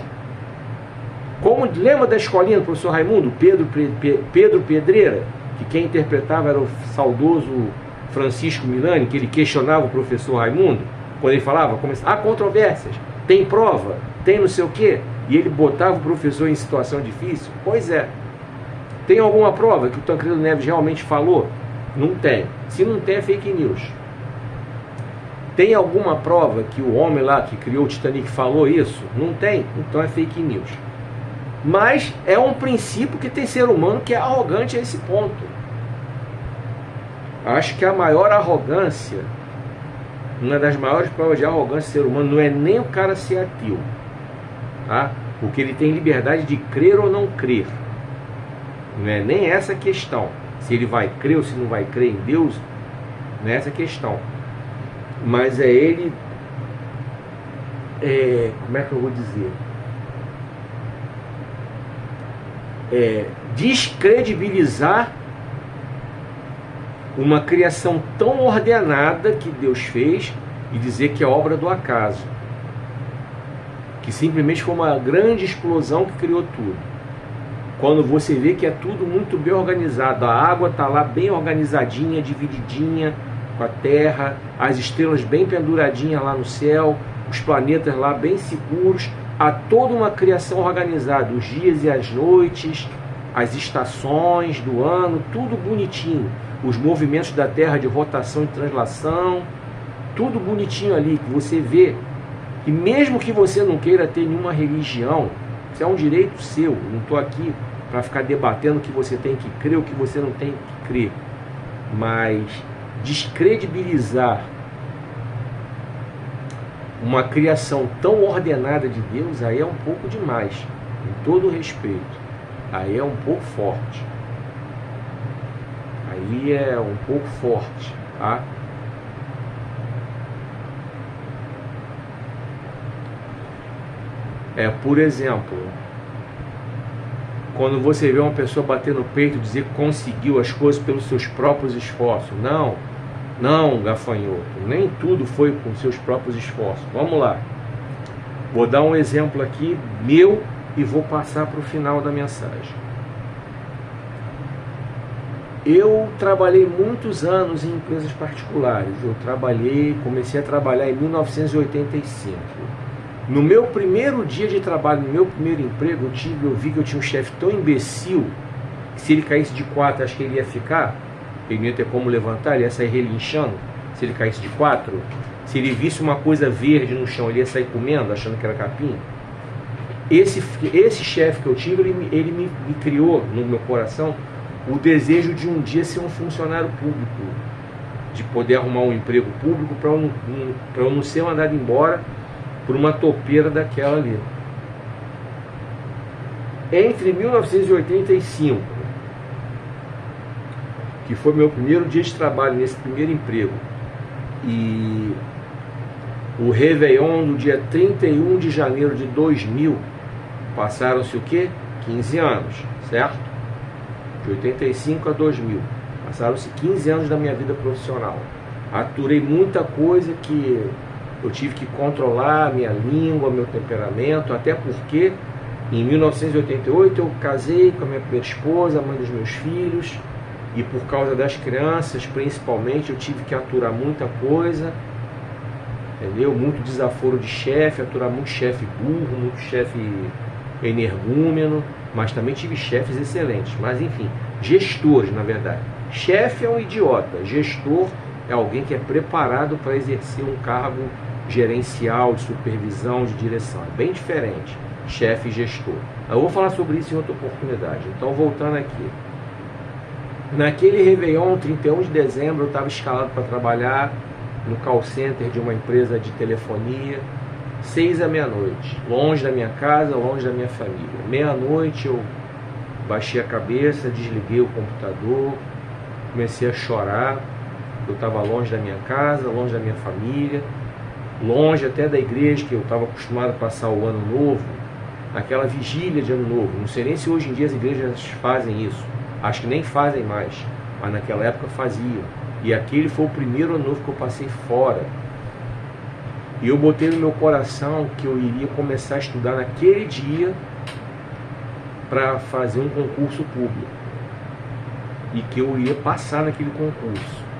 Como lembra da escolinha do professor Raimundo, Pedro Pedreira, que quem interpretava era o saudoso Francisco Milani, que ele questionava o professor Raimundo, quando ele falava, há controvérsias, tem prova, tem não sei o quê, e ele botava o professor em situação difícil. Pois é. Tem alguma prova que o Tancredo Neves realmente falou? Não tem. Se não tem, é fake news. Tem alguma prova que o homem lá que criou o Titanic falou isso? Não tem. Então é fake news. Mas é um princípio que tem ser humano que é arrogante a esse ponto. Acho que a maior arrogância, uma das maiores provas de arrogância do ser humano, não é nem o cara ser ateu, tá? Porque ele tem liberdade de crer ou não crer. Não é nem essa questão. Se ele vai crer ou se não vai crer em Deus, não é essa questão. Mas é ele... como é que eu vou dizer? Descredibilizar uma criação tão ordenada que Deus fez e dizer que é obra do acaso. Que simplesmente foi uma grande explosão que criou tudo. Quando você vê que é tudo muito bem organizado, a água está lá bem organizadinha, divididinha com a terra, as estrelas bem penduradinhas lá no céu, os planetas lá bem seguros, há toda uma criação organizada, os dias e as noites, as estações do ano, tudo bonitinho, os movimentos da terra de rotação e translação, tudo bonitinho ali, que você vê, que mesmo que você não queira ter nenhuma religião, isso é um direito seu, eu não estou aqui para ficar debatendo o que você tem que crer ou o que você não tem que crer, mas descredibilizar uma criação tão ordenada de Deus, aí é um pouco demais, com todo respeito, aí é um pouco forte, aí é um pouco forte, tá? Por exemplo, quando você vê uma pessoa bater no peito e dizer que conseguiu as coisas pelos seus próprios esforços. Não, gafanhoto, nem tudo foi com seus próprios esforços. Vamos lá. Vou dar um exemplo aqui meu e vou passar para o final da mensagem. Eu trabalhei muitos anos em empresas particulares. Comecei a trabalhar em 1985. No meu primeiro dia de trabalho, no meu primeiro emprego, eu vi que eu tinha um chefe tão imbecil que se ele caísse de 4, acho que ele ia ficar, ele não ia ter como levantar, ele ia sair relinchando. Se ele caísse de 4, se ele visse uma coisa verde no chão, ele ia sair comendo, achando que era capim. Esse chefe que eu tive, ele me criou no meu coração o desejo de um dia ser um funcionário público, de poder arrumar um emprego público para eu não ser mandado embora por uma topeira daquela ali. Entre 1985, que foi meu primeiro dia de trabalho nesse primeiro emprego, e o Réveillon do dia 31 de janeiro de 2000, passaram-se o quê? 15 anos, certo? De 85 a 2000. Passaram-se 15 anos da minha vida profissional. Aturei muita coisa que eu tive que controlar, minha língua, meu temperamento, até porque em 1988 eu casei com a minha primeira esposa, a mãe dos meus filhos, e por causa das crianças, principalmente, eu tive que aturar muita coisa, entendeu? Muito desaforo de chefe, aturar muito chefe burro, muito chefe energúmeno, mas também tive chefes excelentes, mas enfim, gestores, na verdade. Chefe é um idiota, gestor é alguém que é preparado para exercer um cargo gerencial, de supervisão, de direção. É bem diferente, chefe e gestor. Eu vou falar sobre isso em outra oportunidade. Então, voltando aqui. Naquele Réveillon, 31 de dezembro, eu estava escalado para trabalhar no call center de uma empresa de telefonia, 6 à meia-noite, longe da minha casa, longe da minha família. Meia-noite eu baixei a cabeça, desliguei o computador, comecei a chorar. Eu estava longe da minha casa, longe da minha família, longe até da igreja, que eu estava acostumado a passar o ano novo, aquela vigília de ano novo. Não sei nem se hoje em dia as igrejas fazem isso, acho que nem fazem mais, mas naquela época faziam. E aquele foi o primeiro ano novo que eu passei fora. E eu botei no meu coração que eu iria começar a estudar naquele dia para fazer um concurso público. E que eu iria passar naquele concurso.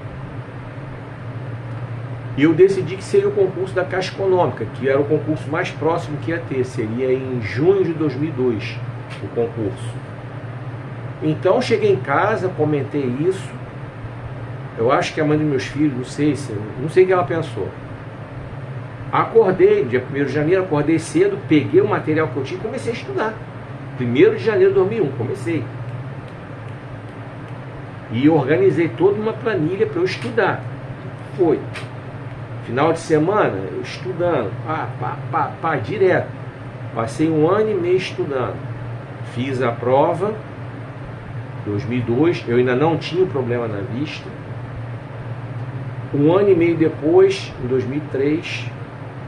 E eu decidi que seria o concurso da Caixa Econômica, que era o concurso mais próximo que ia ter. Seria em junho de 2002 o concurso. Então cheguei em casa, comentei isso. Eu acho que a mãe dos meus filhos, não sei o que ela pensou. Acordei, dia 1º de janeiro, acordei cedo, peguei o material que eu tinha e comecei a estudar. 1º de janeiro de 2001, comecei. E organizei toda uma planilha para eu estudar. Foi. Final de semana, eu estudando, direto. Passei 1 ano e meio estudando. Fiz a prova, 2002, eu ainda não tinha problema na vista. 1 ano e meio depois, em 2003,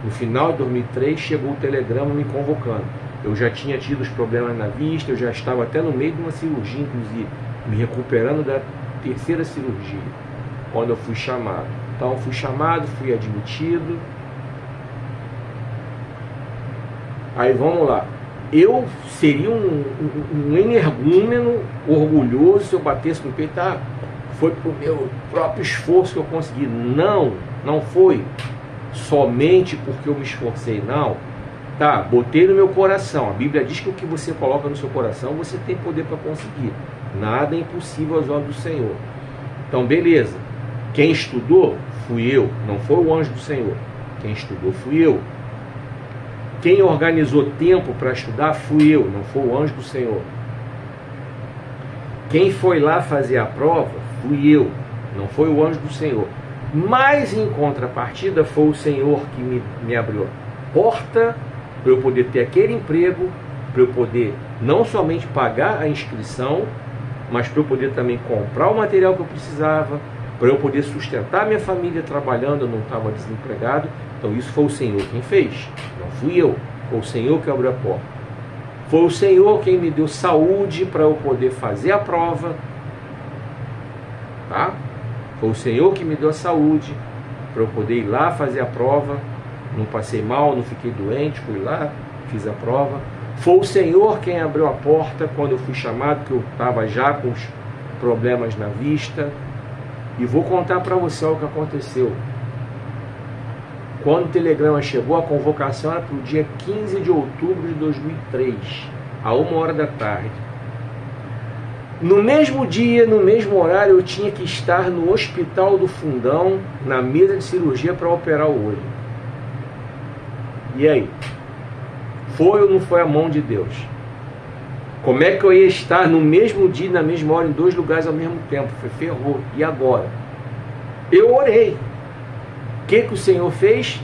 no final de 2003, chegou o telegrama me convocando. Eu já tinha tido os problemas na vista, eu já estava até no meio de uma cirurgia, inclusive, me recuperando da 3ª cirurgia, quando eu fui chamado. Então, fui chamado, fui admitido. Aí, vamos lá. Eu seria um energúmeno orgulhoso se eu batesse no peito. Foi pro meu próprio esforço que eu consegui. Não foi somente porque eu me esforcei, não. Botei no meu coração. A Bíblia diz que o que você coloca no seu coração, você tem poder para conseguir. Nada é impossível aos olhos do Senhor. Então, beleza. Quem estudou, fui eu. Não foi o anjo do Senhor. Quem estudou, fui eu. Quem organizou tempo para estudar, fui eu. Não foi o anjo do Senhor. Quem foi lá fazer a prova, fui eu. Não foi o anjo do Senhor. Mas, em contrapartida, foi o Senhor que me abriu a porta para eu poder ter aquele emprego, para eu poder não somente pagar a inscrição, mas para eu poder também comprar o material que eu precisava, para eu poder sustentar minha família trabalhando, eu não estava desempregado. Então isso foi o Senhor quem fez, não fui eu. Foi o Senhor que abriu a porta. Foi o Senhor quem me deu saúde para eu poder fazer a prova. Foi o Senhor que me deu a saúde para eu poder ir lá fazer a prova. Não passei mal, não fiquei doente, fui lá, fiz a prova. Foi o Senhor quem abriu a porta quando eu fui chamado, que eu estava já com os problemas na vista. E vou contar para você o que aconteceu. Quando o telegrama chegou, a convocação era para o dia 15 de outubro de 2003, a 1h da tarde. No mesmo dia, no mesmo horário, eu tinha que estar no Hospital do Fundão, na mesa de cirurgia para operar o olho. E aí? Foi ou não foi a mão de Deus? Como é que eu ia estar no mesmo dia, na mesma hora, em 2 lugares ao mesmo tempo? Ferrou. E agora? Eu orei. O que o Senhor fez?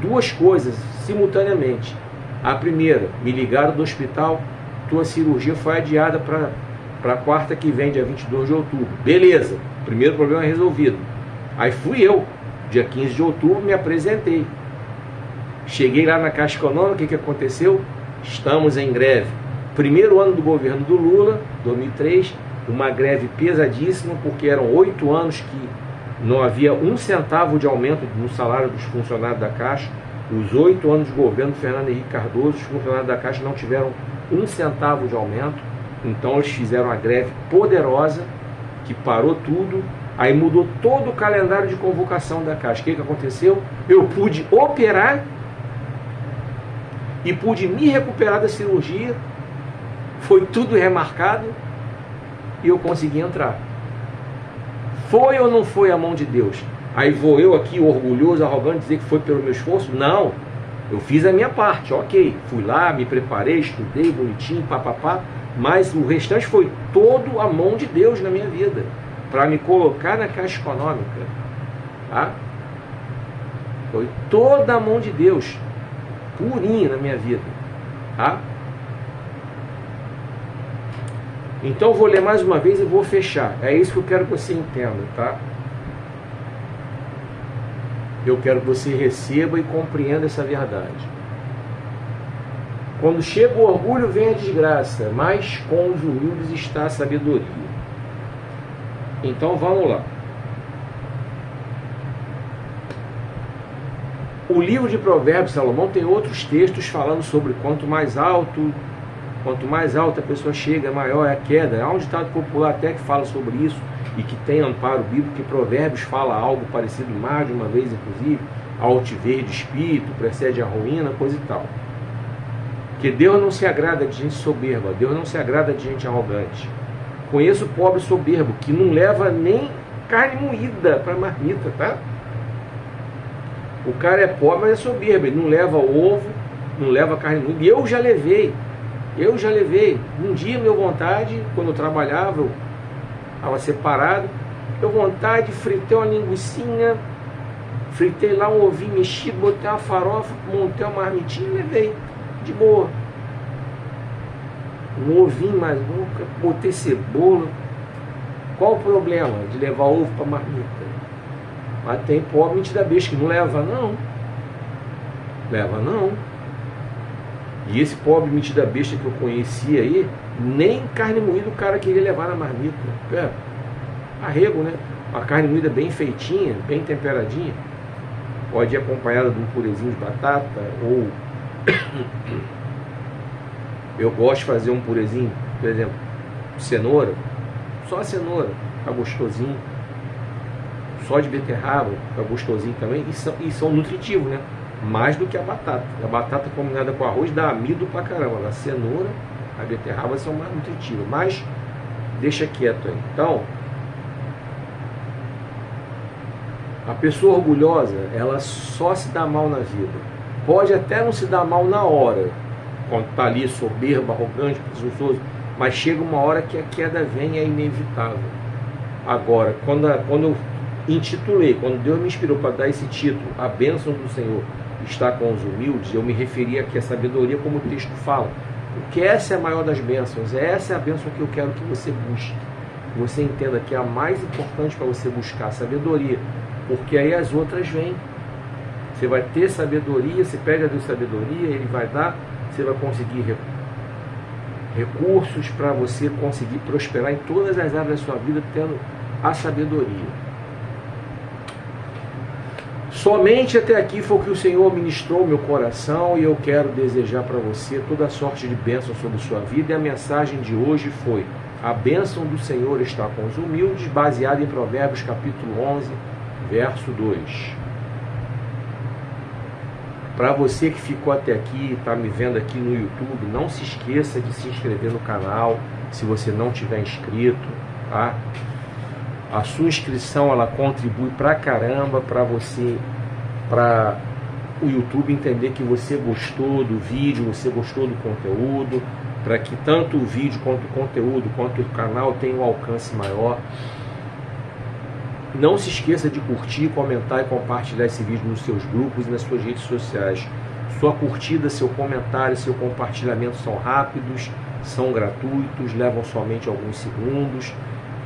2 coisas, simultaneamente. A primeira, me ligaram do hospital, tua cirurgia foi adiada para a quarta que vem, dia 22 de outubro. Beleza, primeiro problema resolvido. Aí fui eu, dia 15 de outubro, me apresentei. Cheguei lá na Caixa Econômica, o que aconteceu? Estamos em greve. Primeiro ano do governo do Lula, 2003, uma greve pesadíssima, porque eram 8 anos que não havia 1 centavo de aumento no salário dos funcionários da Caixa. Os 8 anos de governo do Fernando Henrique Cardoso, os funcionários da Caixa não tiveram 1 centavo de aumento. Então eles fizeram uma greve poderosa, que parou tudo. Aí mudou todo o calendário de convocação da Caixa. O que aconteceu? Eu pude operar e pude me recuperar da cirurgia. Foi tudo remarcado e eu consegui entrar. Foi ou não foi a mão de Deus? Aí vou eu aqui, orgulhoso, arrogante, dizer que foi pelo meu esforço? Não. Eu fiz a minha parte, ok. Fui lá, me preparei, estudei bonitinho, papapá. Mas o restante foi todo a mão de Deus na minha vida, para me colocar na Caixa Econômica. Foi toda a mão de Deus, purinha na minha vida. Então eu vou ler mais uma vez e vou fechar. É isso que eu quero que você entenda, tá? Eu quero que você receba e compreenda essa verdade. Quando chega o orgulho, vem a desgraça, mas com os humildes está a sabedoria. Então vamos lá. O livro de Provérbios, Salomão, tem outros textos falando sobre quanto mais alta a pessoa chega, maior é a queda. Há um ditado popular até que fala sobre isso e que tem amparo bíblico, que Provérbios fala algo parecido mais de uma vez, inclusive, a altivez de espírito, precede a ruína, coisa e tal. Que Deus não se agrada de gente soberba, Deus não se agrada de gente arrogante. Conheço o pobre soberbo, que não leva nem carne moída para marmita, tá? O cara é pobre, mas é soberbo, ele não leva ovo, não leva carne moída. E eu já levei. Um dia, minha vontade, quando eu trabalhava, eu estava separado, eu vontade, fritei uma linguicinha, fritei lá um ovinho mexido, botei uma farofa, montei uma marmitinha e levei, de boa. Um ovinho mais nunca, botei cebola. Qual o problema de levar ovo para marmita? Mas tem pobre mentira besta que não leva não. Leva não. E esse pobre metida besta que eu conheci aí, nem carne moída o cara queria levar na marmita. É, arrego, né? Uma carne moída bem feitinha, bem temperadinha. Pode ir acompanhada de um purezinho de batata, ou eu gosto de fazer um purezinho, por exemplo, cenoura. Só a cenoura, tá gostosinho. Só de beterraba, tá gostosinho também. E são nutritivos, né? Mais do que a batata. A batata combinada com arroz dá amido pra caramba. A cenoura, a beterraba são mais nutritivas. Mas deixa quieto aí. Então, a pessoa orgulhosa, ela só se dá mal na vida. Pode até não se dar mal na hora, quando está ali soberbo, arrogante, presunçoso, mas chega uma hora que a queda vem e é inevitável. Agora, quando eu intitulei, quando Deus me inspirou para dar esse título, a bênção do Senhor está com os humildes, eu me referi aqui à sabedoria, como o texto fala, porque essa é a maior das bênçãos, essa é a bênção que eu quero que você busque, que você entenda que é a mais importante para você buscar, a sabedoria, porque aí as outras vêm. Você vai ter sabedoria, você pede a Deus sabedoria, Ele vai dar, você vai conseguir recursos para você conseguir prosperar em todas as áreas da sua vida, tendo a sabedoria. Somente até aqui foi o que o Senhor ministrou meu coração, e eu quero desejar para você toda a sorte de bênção sobre sua vida. E a mensagem de hoje foi: a bênção do Senhor está com os humildes, baseada em Provérbios capítulo 11, verso 2. Para você que ficou até aqui, está me vendo aqui no YouTube, não se esqueça de se inscrever no canal, se você não tiver inscrito, tá? A sua inscrição, ela contribui pra caramba para você, para o YouTube entender que você gostou do vídeo, você gostou do conteúdo, para que tanto o vídeo quanto o conteúdo, quanto o canal tenham um alcance maior. Não se esqueça de curtir, comentar e compartilhar esse vídeo nos seus grupos e nas suas redes sociais. Sua curtida, seu comentário, seu compartilhamento são rápidos, são gratuitos, levam somente alguns segundos.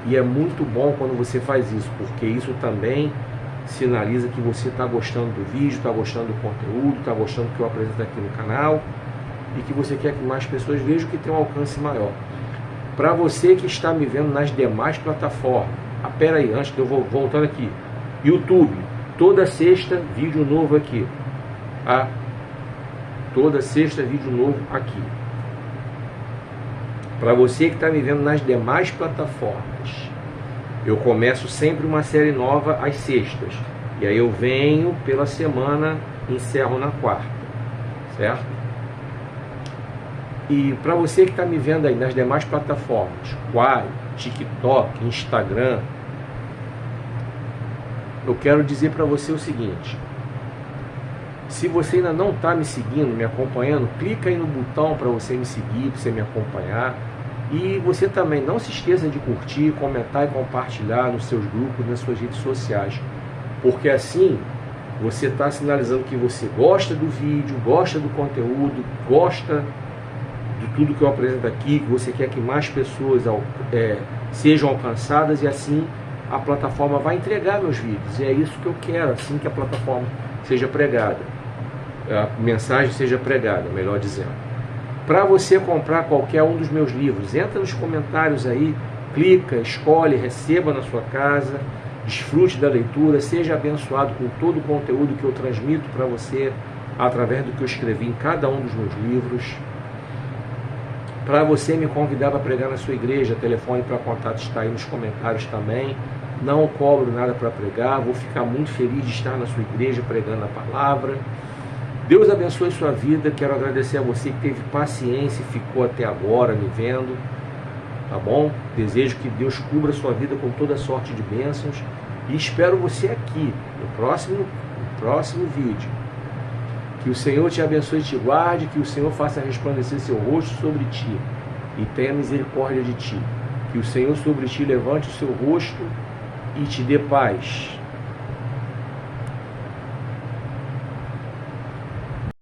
E é muito bom quando você faz isso, porque isso também sinaliza que você está gostando do vídeo, está gostando do conteúdo, está gostando do que eu apresento aqui no canal, e que você quer que mais pessoas vejam, que tem um alcance maior. Para você que está me vendo nas demais plataformas, pera aí, antes que eu vou voltar aqui, YouTube, toda sexta vídeo novo aqui, tá? Toda sexta vídeo novo aqui. Para você que está me vendo nas demais plataformas, eu começo sempre uma série nova às sextas. E aí eu venho pela semana, encerro na quarta. Certo? E para você que está me vendo aí nas demais plataformas, Quai, TikTok, Instagram, eu quero dizer para você o seguinte: se você ainda não está me seguindo, me acompanhando, clica aí no botão para você me seguir, para você me acompanhar. E você também não se esqueça de curtir, comentar e compartilhar nos seus grupos, nas suas redes sociais, porque assim você está sinalizando que você gosta do vídeo, gosta do conteúdo, gosta do tudo que eu apresento aqui, que você quer que mais pessoas sejam alcançadas, e assim a plataforma vai entregar meus vídeos. E é isso que eu quero, assim que a plataforma seja pregada, a mensagem seja pregada, melhor dizendo. Para você comprar qualquer um dos meus livros, entra nos comentários aí, clica, escolhe, receba na sua casa, desfrute da leitura, seja abençoado com todo o conteúdo que eu transmito para você através do que eu escrevi em cada um dos meus livros. Para você me convidar para pregar na sua igreja, telefone para contato está aí nos comentários também. Não cobro nada para pregar, vou ficar muito feliz de estar na sua igreja pregando a palavra. Deus abençoe sua vida. Quero agradecer a você que teve paciência e ficou até agora me vendo, tá bom? Desejo que Deus cubra sua vida com toda sorte de bênçãos e espero você aqui no próximo vídeo. Que o Senhor te abençoe e te guarde, que o Senhor faça resplandecer seu rosto sobre ti e tenha misericórdia de ti. Que o Senhor sobre ti levante o seu rosto e te dê paz.